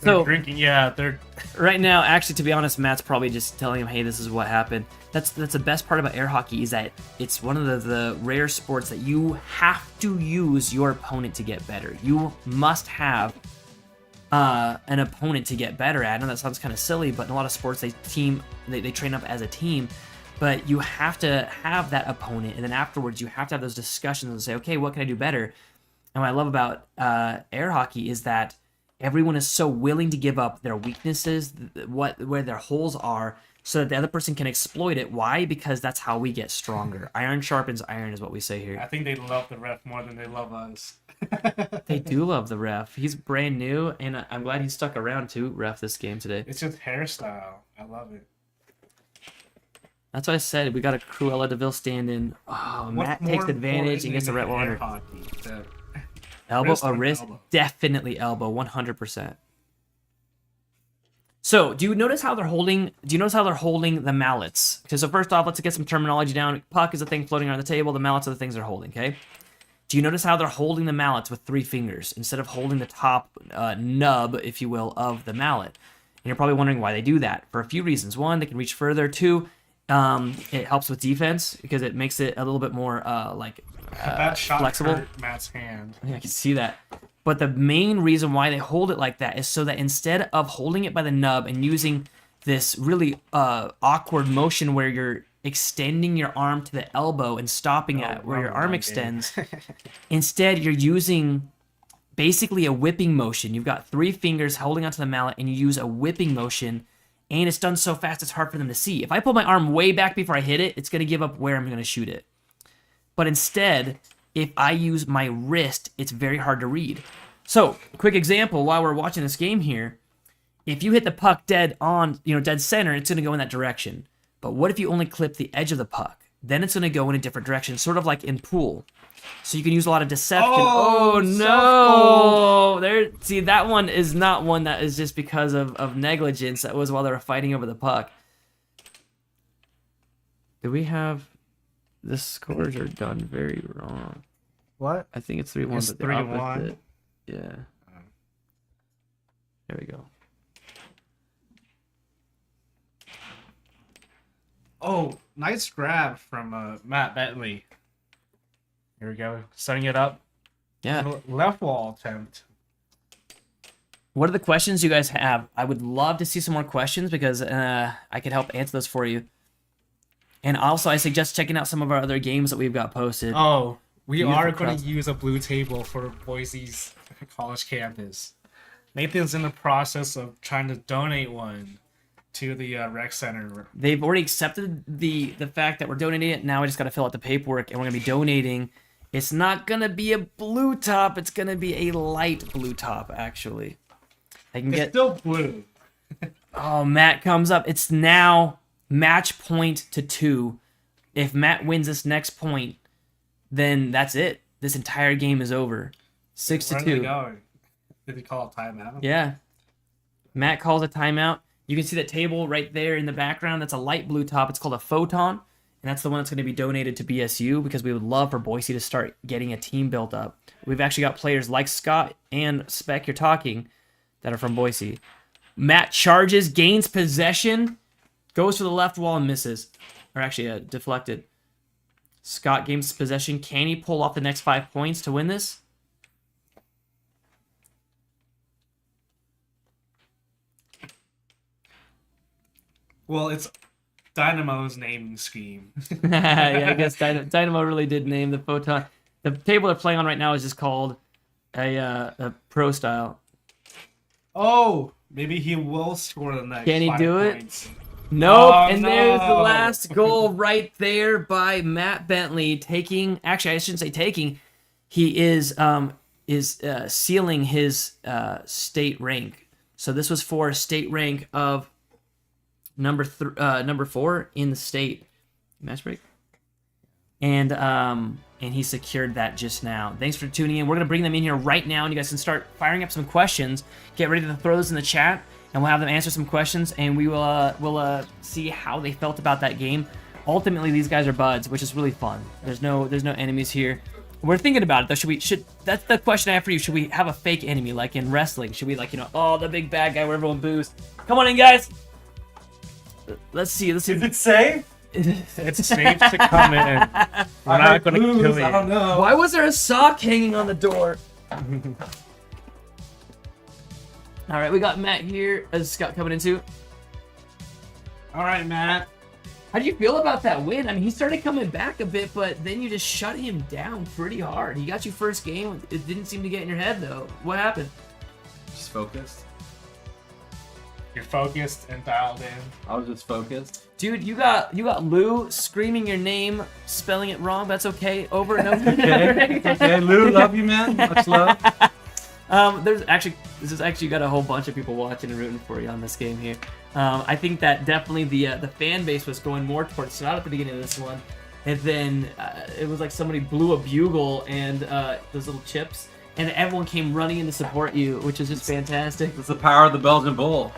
They're So drinking. Yeah, they're. right now, actually, to be honest, Matt's probably just telling him, "Hey, this is what happened." That's the best part about air hockey is that it's one of the rare sports that you have to use your opponent to get better. You must have an opponent to get better at. I know that sounds kind of silly, but in a lot of sports, they train up as a team. But you have to have that opponent, and then afterwards, you have to have those discussions and say, "Okay, what can I do better?" And what I love about air hockey is that everyone is so willing to give up their weaknesses, where their holes are, so that the other person can exploit it. Why? Because that's how we get stronger. Iron sharpens iron is what we say I here. think they love the ref more than they love us. They do love the ref. He's brand new, and I'm glad he stuck around to ref this game today. It's just hairstyle. I love it. That's what I said. We got a Cruella DeVille stand-in. Oh, What's Matt more takes advantage and important gets a in red air water. hockey? The Elbow, wrist a or wrist, elbow? definitely elbow, 100%. So, do you notice how they're holding the mallets? Okay, so first off, let's get some terminology down. Puck is a thing floating around the table. The mallets are the things they're holding, okay? Do you notice how they're holding the mallets with 3 fingers instead of holding the top nub, if you will, of the mallet? And you're probably wondering why they do that. For a few reasons. 1, they can reach further. 2, it helps with defense because it makes it a little bit more that shot flexible. hurt Matt's hand. Yeah, I can see that. But the main reason why they hold it like that is so that instead of holding it by the nub and using this really awkward motion where you're extending your arm to the elbow and stopping at where your arm extends, instead you're using basically a whipping motion. You've got 3 fingers holding onto the mallet and you use a whipping motion, and it's done so fast it's hard for them to see. If I pull my arm way back before I hit it, it's going to give up where I'm going to shoot it. But instead, if I use my wrist, it's very hard to read. So, quick example, while we're watching this game here, if you hit the puck dead center, it's going to go in that direction. But what if you only clip the edge of the puck? Then it's going to go in a different direction, sort of like in pool. So you can use a lot of deception. Oh no! See, that one is not one that is just because of negligence. That was while they were fighting over the puck. Do we have... The scores are done very wrong. What? I think it's 3-1. It's but the 3-1? opposite. Yeah. There we go. Oh, nice grab from Mat Bentley. Here we go. Setting it up. Yeah. Left wall attempt. What are the questions you guys have? I would love to see some more questions because I could help answer those for you. And also, I suggest checking out some of our other games that we've got posted. Oh, we Beautiful are going cross. to use a blue table for Boise's college campus. Nathan's in the process of trying to donate one to the rec center. They've already accepted the fact that we're donating it. Now we just got to fill out the paperwork, and we're going to be donating. It's not going to be a blue top. It's going to be a light blue top, actually. I can It's get... still blue. Oh, Matt comes up. It's now match point to 2. If Matt wins this next point, then that's it. This entire game is over. 6 to Where are they 2. going? Did he call a timeout? Yeah. Matt calls a timeout. You can see that table right there in the background. That's a light blue top. It's called a photon. And that's the one that's going to be donated to BSU because we would love for Boise to start getting a team built up. We've actually got players like Scott and Spek, you're talking, that are from Boise. Matt charges, gains possession, goes for the left wall and misses. Or actually, deflected. Scott gains possession. Can he pull off the next 5 points to win this? Well, it's Dynamo's naming scheme. Yeah, I guess Dynamo really did name the photon. The table they're playing on right now is just called a pro style. Oh, maybe he will score the next. Can he 5 do it? points. Nope, Oh, and there's the no. last goal right there by Matt Bentley taking. Actually, I shouldn't say taking. He is sealing his state rank. So this was for a state rank of number 4 in the state. Match break. and he secured that just now. Thanks for tuning in. We're gonna bring them in here right now, and you guys can start firing up some questions. Get ready to throw those in the chat, and we'll have them answer some questions, and we will see how they felt about that game. Ultimately, these guys are buds, which is really fun. There's no enemies here. We're thinking about it though. That's the question I have for you. Should we have a fake enemy like in wrestling? Should we oh, the big bad guy where everyone boos? Come on in, guys. Let's see. Is it safe? It's safe to come in. We're not going to kill you. I don't know. Why was there a sock hanging on the door? All right, we got Matt here. Is Scott coming in too? All right, Matt. How do you feel about that win? I mean, he started coming back a bit, but then you just shut him down pretty hard. He got you first game. It didn't seem to get in your head, though. What happened? Just focused. You're focused and dialed in. I was just focused. Dude, you got Lou screaming your name, spelling it wrong. That's okay. Over and over. Okay, Lou, love you, man. Much love. This is actually got a whole bunch of people watching and rooting for you on this game here. I think that definitely the fan base was going more towards Scott at the beginning of this one, and then it was like somebody blew a bugle and those little chips, and everyone came running in to support you, which is just fantastic. It's the power of the Belgian bull.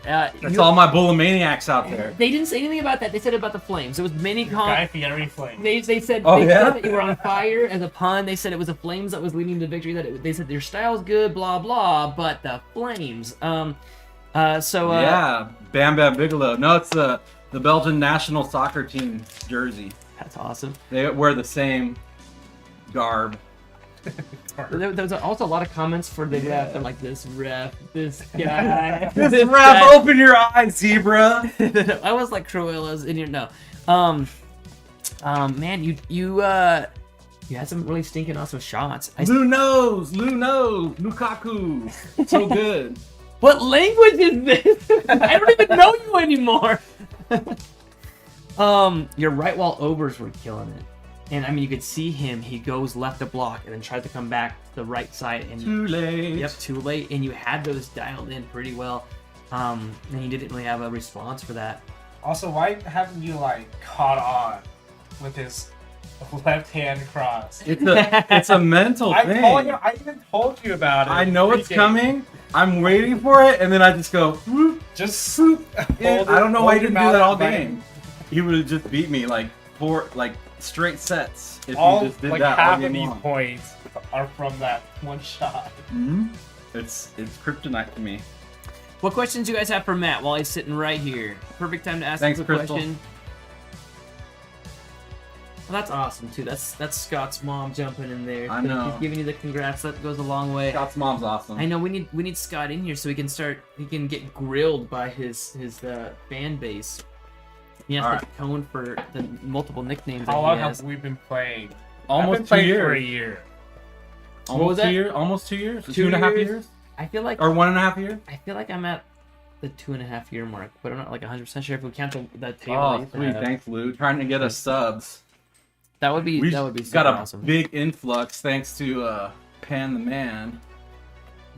That's all my bullimaniacs out there. They didn't say anything about that. They said about the flames. It was mini Guy Fieri flame. They said Oh, they yeah? said that you were on fire as a pun. They said it was the flames that was leading to victory. They said your style's good, blah blah, but the flames. Yeah, Bam Bam Bigelow. No, it's the Belgian national soccer team jersey. That's awesome. They wear the same garb. There was also a lot of comments for the ref. They're like, this ref, this guy, This ref, open your eyes, zebra. I was like Cruella's in your man, you had some really stinking awesome shots. Lou knows, Lukaku. So good. What language is this? I don't even know you anymore. Your right wall overs were killing it. And I mean, you could see him. He goes left a block and then tries to come back to the right side. And Too late. Yep, too late. And you had those dialed in pretty well. And he didn't really have a response for that. Also, why haven't you caught on with his left hand cross? It's a mental thing. I even told you about it. I know it's coming. I'm waiting for it, and then I just go. Whoop, Just swoop. I don't know why he didn't do that all game. He would have just beat me four straight sets if he just did that all half game of these long. points are from that one shot. Mm-hmm. It's kryptonite to me. What questions do you guys have for Matt while he's sitting right here? Perfect time to ask Thanks, him a Crystal. question. Well, that's awesome too. That's Scott's mom jumping in there. I So know. He's giving you the congrats. That goes a long way. Scott's mom's awesome. I know we need Scott in here so he can get grilled by his fan base. He has to atone for the multiple nicknames How that long he has. have we been playing? Almost I've been 2 playing years. for a year. What was that? Almost 2 years. 2.5 years. years? I feel like Or 1.5 years. I feel like I'm at the 2.5 year mark, but I'm not 100% sure if we count the table. Oh, that sweet. you have. Thanks, Lou. Trying to get us subs. That would be We super got a awesome. big influx thanks to Pan the Man.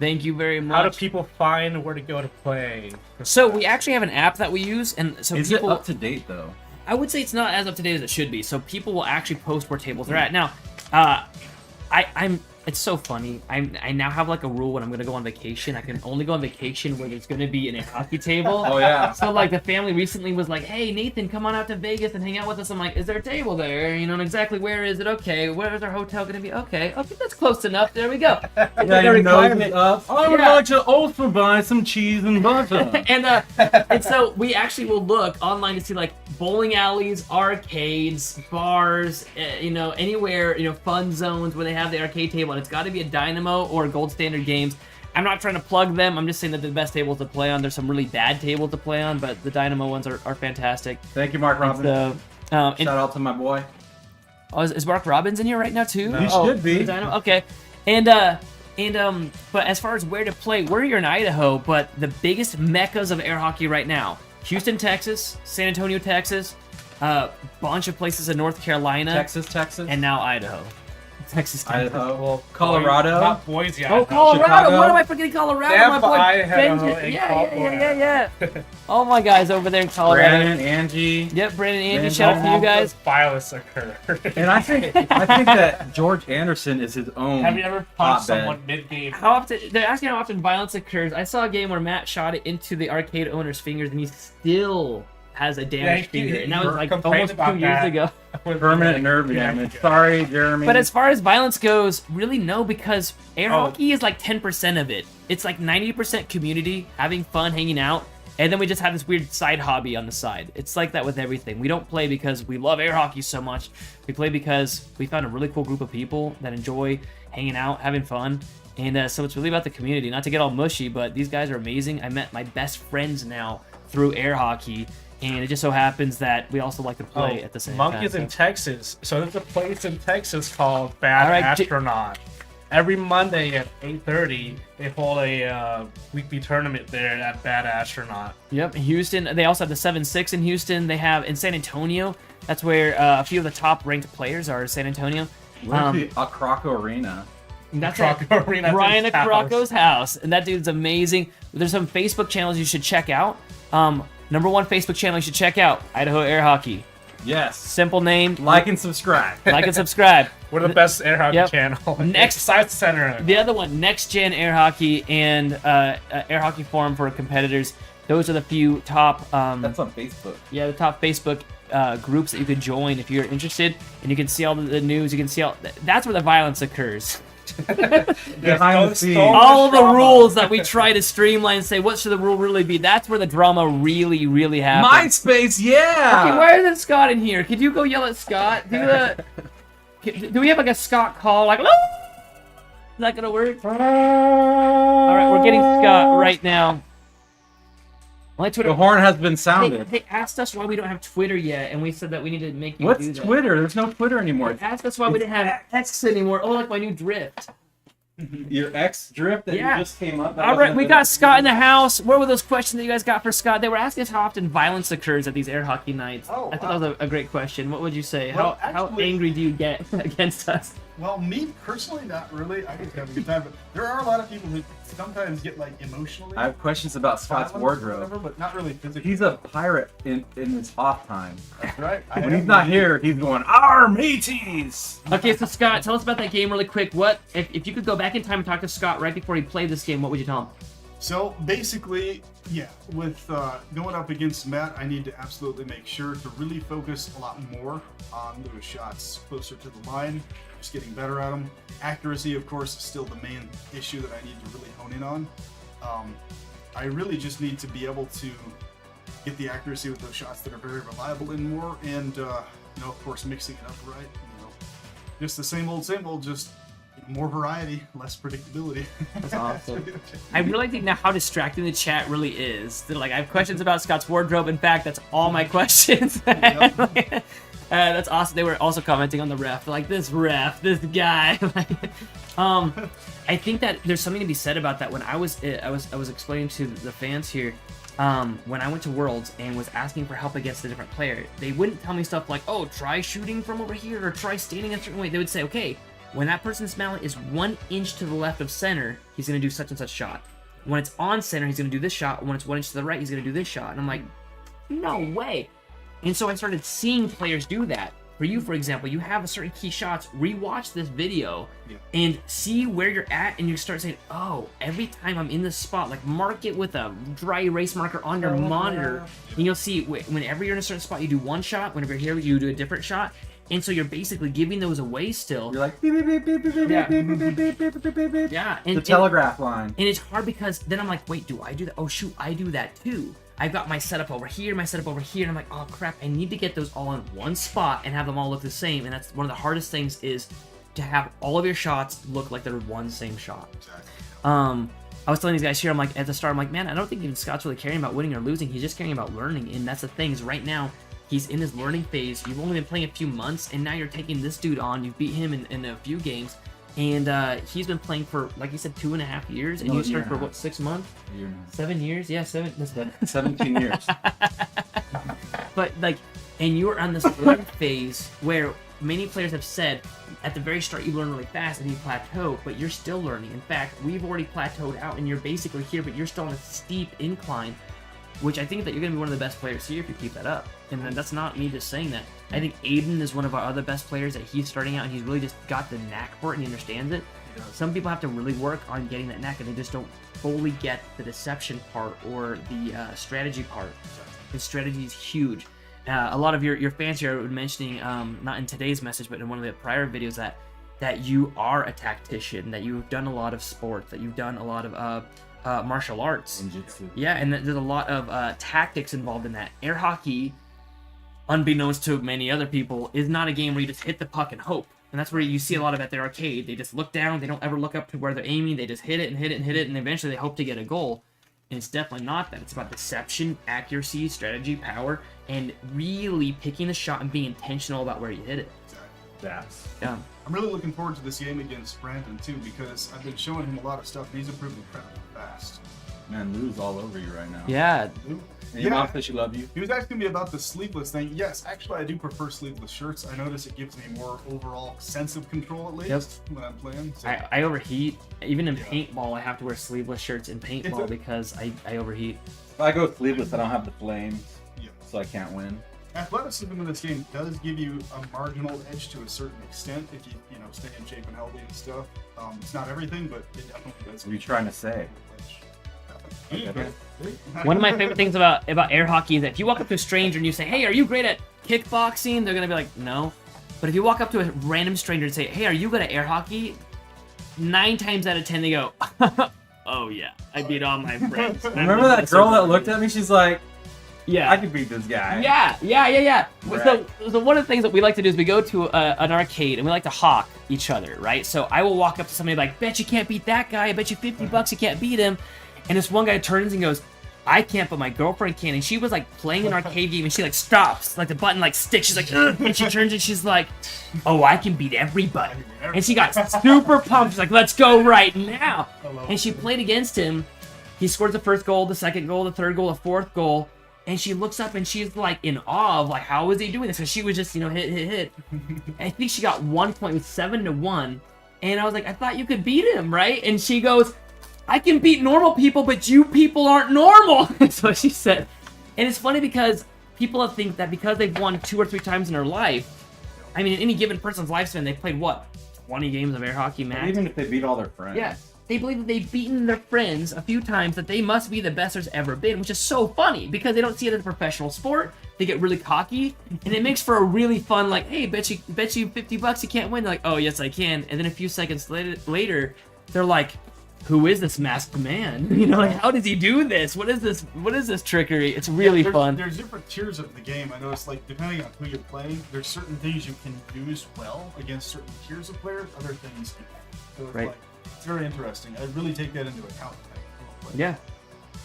Thank you very much. How do people find where to go to play? So we actually have an app that we use, and so Is people. it up to date though? I would say it's not as up to date as it should be. So people will actually post where tables are at. Now, I'm. It's so funny. I now have a rule when I'm gonna go on vacation. I can only go on vacation where there's gonna be an hockey table. Oh yeah. So the family recently was like, "Hey Nathan, come on out to Vegas and hang out with us." I'm like, "Is there a table there? And exactly where is it? Okay, where is our hotel gonna be? Okay, that's close enough. There we go." It's Yeah, like a your nose requirement. is up. I would Yeah. like to also buy some cheese and butter. and so we actually will look online to see bowling alleys, arcades, bars, anywhere, fun zones where they have the arcade table, and it's got to be a Dynamo or Gold Standard Games. I'm not trying to plug them. I'm just saying that they're the best tables to play on. There's some really bad tables to play on, but the Dynamo ones are fantastic. Thank you, Mark Robin. So, Shout out to my boy. is Mark Robbins in here right now too? He should be. the Dynamo? Okay. But as far as where to play, we're here in Idaho, but the biggest meccas of air hockey right now: Houston, Texas; San Antonio, Texas; bunch of places in North Carolina; Texas. and now Idaho. Texas. Idaho, Well, Colorado. Not Boise. Oh, Idaho. Colorado! Chicago. What am I forgetting? Colorado, my Tampa, boy Idaho, Benji. and Yeah. Oh my guys over there in Colorado. Brandon, Angie. Yep, Brandon, Andy, Van shout out to you Zalm. guys. Violence occur. And I think that George Anderson is his own. Have you ever punched hotbed. someone mid-game? How often? They're asking how often violence occurs. I saw a game where Matt shot it into the arcade owner's fingers, and he still has a damaged he- finger, and that he was like complained almost about 2 years that. ago. Permanent nerve damage. Sorry, Jeremy. But as far as violence goes, really no, because air Oh. hockey is like 10% of it. It's like 90% community, having fun, hanging out, and then we just have this weird side hobby on the side. It's like that with everything. We don't play because we love air hockey so much. We play because we found a really cool group of people that enjoy hanging out, having fun. And so it's really about the community. Not to get all mushy, but these guys are amazing. I met my best friends now through air hockey. And it just so happens that we also like to play at the same time. Monkeys in so- Texas. So there's a place in Texas called Bad All right, Astronaut. Every Monday at 8:30, they hold a weekly tournament there at Bad Astronaut. Yep, Houston. They also have the 7-6 in Houston. They have in San Antonio. That's where a few of the top ranked players are in San Antonio. Where's the Croco Arena? That's Croco at Arena, that's Brian his house. Croco's house, and that dude's amazing. There's some Facebook channels you should check out. Number one Facebook channel you should check out: Idaho Air Hockey. Yes. Simple name. Like and subscribe. Like and subscribe. We're the best air hockey Yep. channel. Next- Science Center. The other one, Next Gen Air Hockey and Air Hockey Forum for competitors. Those are the few top. That's on Facebook. Yeah, the top Facebook groups that you could join if you're interested, and you can see all the news. You can see all. That's where the violence occurs. Behind the scenes. All the rules that we try to streamline and say, what should the rule really be? That's where the drama really, really happens. MySpace, yeah. Okay, why isn't Scott in here? Could you go yell at Scott? Do we have like a Scott call? Like, "Hello?" Is that gonna work? All right, we're getting Scott right now. My Twitter. The horn has been sounded. They asked us why we don't have Twitter yet, and we said that we need to make you What's do that. Twitter? There's no Twitter anymore. They asked us why we didn't have X anymore. Oh, like my new drift. Your ex drift that Yeah. you just came up. All right, we got Scott in the house. What were those questions that you guys got for Scott? They were asking us how often violence occurs at these air hockey nights. Oh, I thought that was a great question. What would you say? Well, how actually- angry do you get against us? Well, me personally, not really. I just have a good time, but there are a lot of people who sometimes get like emotionally. I have questions about Scott's violent or wardrobe. whatever, but not really physically. He's a pirate in his off time. That's right. I When am he's not indeed. here, he's going, "Our mateys!" Okay, so Scott, tell us about that game really quick. What if you could go back in time and talk to Scott right before he played this game? What would you tell him? So basically, yeah, with going up against Matt, I need to absolutely make sure to really focus a lot more on those shots closer to the line, just getting better at them. Accuracy, of course, is still the main issue that I need to really hone in on. I really just need to be able to get the accuracy with those shots that are very reliable and more, and of course, mixing it up right. Just the same old, just more variety, less predictability. That's awesome. I really think now how distracting the chat really is. They're like, I have questions about Scott's wardrobe. In fact, that's all my questions. That's awesome. They were also commenting on the ref. They're like, this guy. I think that there's something to be said about that. When I was explaining to the fans here, when I went to Worlds and was asking for help against a different player, they wouldn't tell me stuff like, oh, try shooting from over here or try standing a certain way. They would say, okay, when that person's mallet is 1 inch to the left of center, he's going to do such and such shot. When it's on center, he's going to do this shot. When it's 1 inch to the right, he's going to do this shot. And I'm like, no way. And so I started seeing players do that. For you, for example, you have a certain key shots. Rewatch this video and see where you're at, and you start saying, oh, every time I'm in this spot, like mark it with a dry erase marker on your monitor, and you'll see whenever you're in a certain spot, you do one shot. Whenever you're here, you do a different shot. And so you're basically giving those away still. You're like, beep, beep, beep, beep, beep, beep, Yeah. beep, beep, beep, beep, beep, beep, beep, beep. Yeah. The telegraph line. And it's hard because then I'm like, wait, do I do that? Oh, shoot, I do that too. I've got my setup over here, my setup over here, and I'm like, oh, crap, I need to get those all in one spot and have them all look the same. And that's one of the hardest things is to have all of your shots look like they're one same shot. Exactly. I was telling these guys here, I'm like, at the start, I'm like, man, I don't think even Scott's really caring about winning or losing. He's just caring about learning. And that's the thing is right now, he's in his learning phase. You've only been playing a few months, and now you're taking this dude on. You've beat him in a few games. And he's been playing for, like you said, 2.5 years. And No, you started year for, and a what, 6 months? A year and a half. 7 years? Yeah, 7. That's good. 17 years. But, like, and you're on this learning phase where many players have said at the very start you learn really fast and you plateau, but you're still learning. In fact, we've already plateaued out and you're basically here, but you're still on a steep incline, which I think that you're going to be one of the best players here if you keep that up. And then that's not me just saying that. I think Aiden is one of our other best players that he's starting out and he's really just got the knack for it and he understands it. Some people have to really work on getting that knack and they just don't fully get the deception part or the strategy part. And strategy is huge. A lot of your fans here were mentioning, not in today's message, but in one of the prior videos, that you are a tactician, that you've done a lot of sports, that you've done a lot of martial arts. Ninjutsu. Yeah, and there's a lot of tactics involved in that. Air hockey, unbeknownst to many other people, is not a game where you just hit the puck and hope. And that's where you see a lot of at the arcade. They just look down, they don't ever look up to where they're aiming, they just hit it and hit it and hit it, and eventually they hope to get a goal. And it's definitely not that. It's about deception, accuracy, strategy, power, and really picking the shot and being intentional about where you hit it. That's Yeah. I'm really looking forward to this game against Brandon too, because I've been showing him a lot of stuff and he's improving incredibly fast. man, Lou's all over you right now. Yeah. And your mom says she love you. He was asking me about the sleeveless thing. Yes, actually, I do prefer sleeveless shirts. I notice it gives me more overall sense of control, at least, when I'm playing. So. I overheat. Even in paintball, I have to wear sleeveless shirts in paintball It's a- because I overheat. If I go sleeveless, I don't have the flames, Yeah. so I can't win. Athleticism in this game does give you a marginal edge to a certain extent if you stay in shape and healthy and stuff. It's not everything, but it definitely does. What are you trying to say? Okay. One of my favorite things about air hockey is that if you walk up to a stranger and you say, "Hey, are you great at kickboxing?" They're gonna be like, "No." But if you walk up to a random stranger and say, "Hey, are you good at air hockey?" 9 times out of 10 they go, "Oh yeah, I beat all my friends." Remember that girl that looked at me? She's like, Yeah. I could beat this guy. Yeah. Right. So one of the things that we like to do is we go to an arcade and we like to hawk each other, right? So I will walk up to somebody like, "Bet you can't beat that guy. I bet you $50 you can't beat him." And this one guy turns and goes, "I can't, but my girlfriend can." And she was like playing an arcade game and she like stops, like the button like sticks. She's like, "Ugh," and she turns and she's like, "Oh, I can beat everybody." And she got super pumped. She's like, "Let's go right now." And she played against him. He scored the first goal, the second goal, the third goal, the fourth goal. And she looks up and she's like in awe of like, how is he doing this? So she was just, hit. I think she got 1 point with 7-1. And I was like, "I thought you could beat him, right?" And she goes, "I can beat normal people, but you people aren't normal." That's what she said. And it's funny because people think that because they've won 2 or 3 times in their life, I mean, in any given person's lifespan, they've played, what, 20 games of air hockey But max? even if they beat all their friends. Yeah. They believe that they've beaten their friends a few times, that they must be the best there's ever been, which is so funny because they don't see it as a professional sport. They get really cocky, and it makes for a really fun, like, "Hey, bet you $50 you can't win." They're like, "Oh, yes, I can." And then a few seconds later, they're like, "Who is this masked man? Like, how does he do this? What is this? What is this trickery?" It's really fun. There's different tiers of the game. I noticed, like, depending on who you're playing, there's certain things you can use well against certain tiers of players, other things you can't. So it's Right. like, it's very interesting. I really take that into account. Yeah.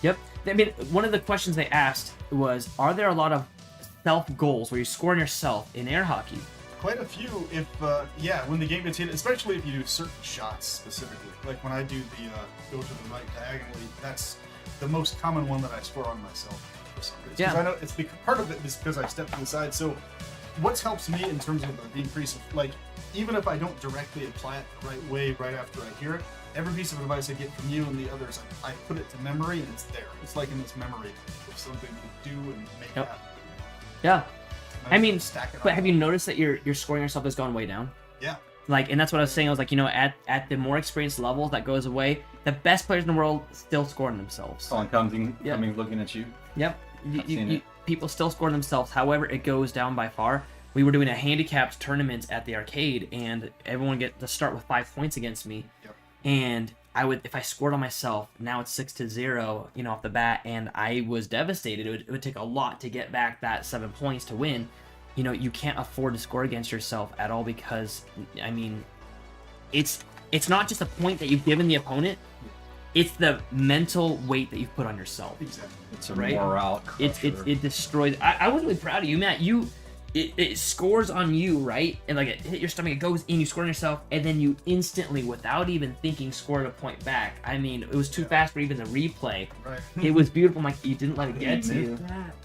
Yep. I mean, one of the questions they asked was, are there a lot of self goals where you're scoring yourself in air hockey? Quite a few, if when the game gets hit, especially if you do certain shots specifically. Like when I do the go to the right diagonally, that's the most common one that I score on myself for some reason. 'Cause Yeah. I know it's because part of it is because I step to the side. So what helps me in terms of the increase of, like, even if I don't directly apply it the right way right after I hear it, every piece of advice I get from you and the others, I put it to memory and it's there. It's like in this memory of something to do and make Yep. happen. Yeah. I mean, stack it but up. have you noticed that your scoring yourself has gone way down? Yeah. Like, and that's what I was saying. I was like, at the more experienced level that goes away, the best players in the world still scoring themselves. Someone coming Yeah. looking at you. Yep. I've seen it. People still score themselves. However, it goes down by far. We were doing a handicapped tournament at the arcade, and everyone get to start with 5 points against me. Yep. And if I scored on myself, now it's 6-0, off the bat, and I was devastated. It would take a lot to get back that 7 points to win. You can't afford to score against yourself at all because, I mean, it's not just a point that you've given the opponent. It's the mental weight that you've put on yourself. Exactly. It's a Right? morale crusher. It destroys. I was really proud of you, Matt. You it scores on you, right? And like it hit your stomach, it goes in, you score on yourself, and then you instantly, without even thinking, scored a point back. I mean, it was too fast for even the replay. Right. It was beautiful. I'm like, you didn't let it get to you.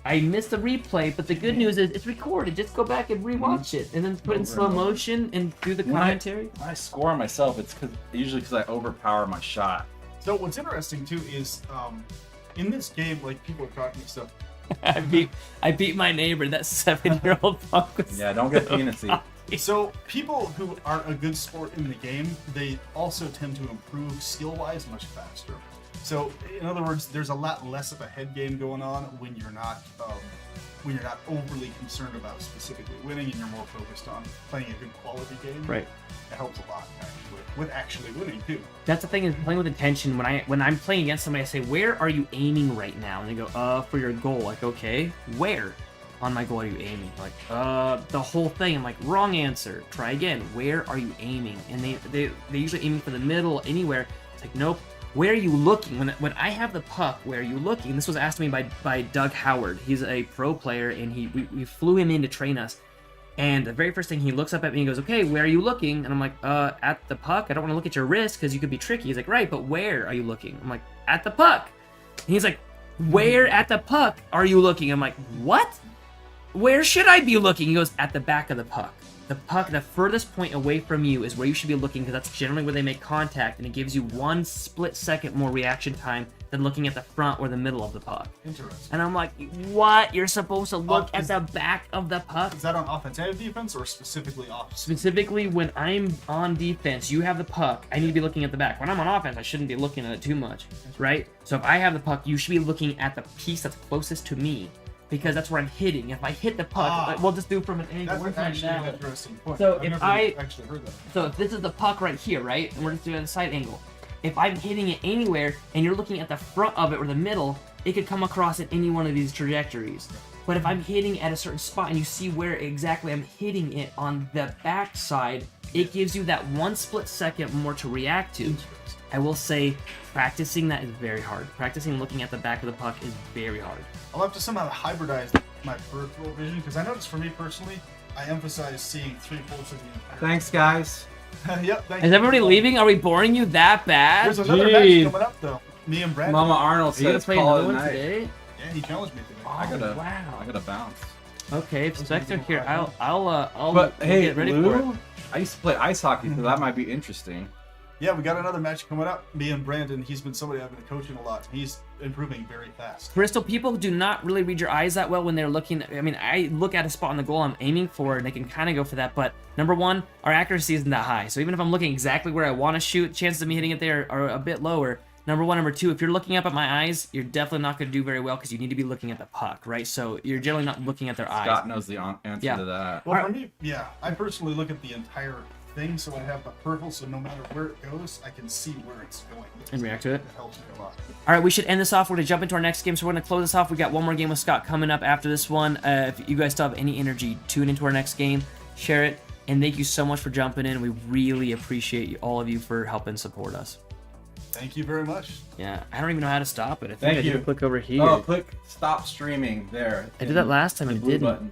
I missed the replay, but the good news is it's recorded. Just go back and rewatch it, and then put it in slow motion and do the commentary. When I score on myself, it's usually because I overpower my shot. So what's interesting too is in this game, like people are talking stuff. I beat my neighbor. That 7-year-old punk was. Yeah, don't get peanutty. So people who are a good sport in the game, they also tend to improve skill-wise much faster. So in other words, there's a lot less of a head game going on when you're not overly concerned about specifically winning and you're more focused on playing a good quality game. Right. It helps a lot actually with actually winning too. That's the thing, is playing with intention. When I'm playing against somebody, I say, "Where are you aiming right now?" And they go, for your goal." Like, okay, where on my goal are you aiming? Like, the whole thing. I'm like, wrong answer. Try again. Where are you aiming? And they usually aiming for the middle, anywhere. It's like, nope. Where are you looking? When I have the puck, where are you looking? This was asked to me by Doug Howard. He's a pro player, and we flew him in to train us. And the very first thing, he looks up at me and goes, "Okay, where are you looking?" And I'm like, at the puck. I don't want to look at your wrist because you could be tricky. He's like, "Right, but where are you looking?" I'm like, "At the puck." And he's like, "Where at the puck are you looking?" I'm like, "What? Where should I be looking?" He goes, "At the back of the puck. The puck, the furthest point away from you is where you should be looking, because that's generally where they make contact, and it gives you 1 split second more reaction time than looking at the front or the middle of the puck." Interesting. And I'm like, "What? You're supposed to look at the back of the puck?" Is that on offense and defense or specifically offense? Specifically, when I'm on defense, you have the puck, I need to be looking at the back. When I'm on offense, I shouldn't be looking at it too much, right? So if I have the puck, you should be looking at the piece that's closest to me, because that's where I'm hitting. If I hit the puck, we'll just do it from an angle. That's actually an interesting point. So I've if never I- actually heard that. So if this is the puck right here, right, and we're just doing a side angle, if I'm hitting it anywhere and you're looking at the front of it or the middle, it could come across in any one of these trajectories. But if I'm hitting at a certain spot and you see where exactly I'm hitting it on the back side, it gives you that 1 split second more to react to. I will say, practicing that is very hard. Practicing looking at the back of the puck is very hard. I'll have to somehow hybridize my peripheral vision, because I noticed for me personally, I emphasize seeing 3/4 of the entire. Thanks, guys. Yep, thank Is you. everybody leaving? Are we boring you that bad? There's another Jeez. match coming up though. Me and Brad. Mama Arnold Are you gonna says play call another it a one night. today? Yeah, he challenged me today. Wow. I gotta bounce. Okay, if Speks are here, I'll But hey, get ready for it. Lou, I used to play ice hockey, so that might be interesting. Yeah, we got another match coming up. Me and Brandon, he's been somebody I've been coaching a lot. He's improving very fast. Crystal, people do not really read your eyes that well when they're looking. I mean, I look at a spot on the goal I'm aiming for, and they can kind of go for that. But number one, our accuracy isn't that high. So even if I'm looking exactly where I want to shoot, chances of me hitting it there are a bit lower. Number one. Number two, if you're looking up at my eyes, you're definitely not going to do very well, because you need to be looking at the puck, right? So you're generally not looking at their eyes. Scott knows the answer Yeah. to that. Well, for me, yeah, I personally look at the entire thing, so I have the purple, so no matter where it goes, I can see where it's going. And react to it. It helps me a lot. All right, we should end this off. We're going to jump into our next game, so we're going to close this off. We got one more game with Scott coming up after this one. If you guys still have any energy, tune into our next game, share it, and thank you so much for jumping in. We really appreciate all of you for helping support us. Thank you very much. Yeah, I don't even know how to stop it. I think Thank I did you. a click over here. Oh, click stop streaming there. I did that last time The and it blue didn't. button.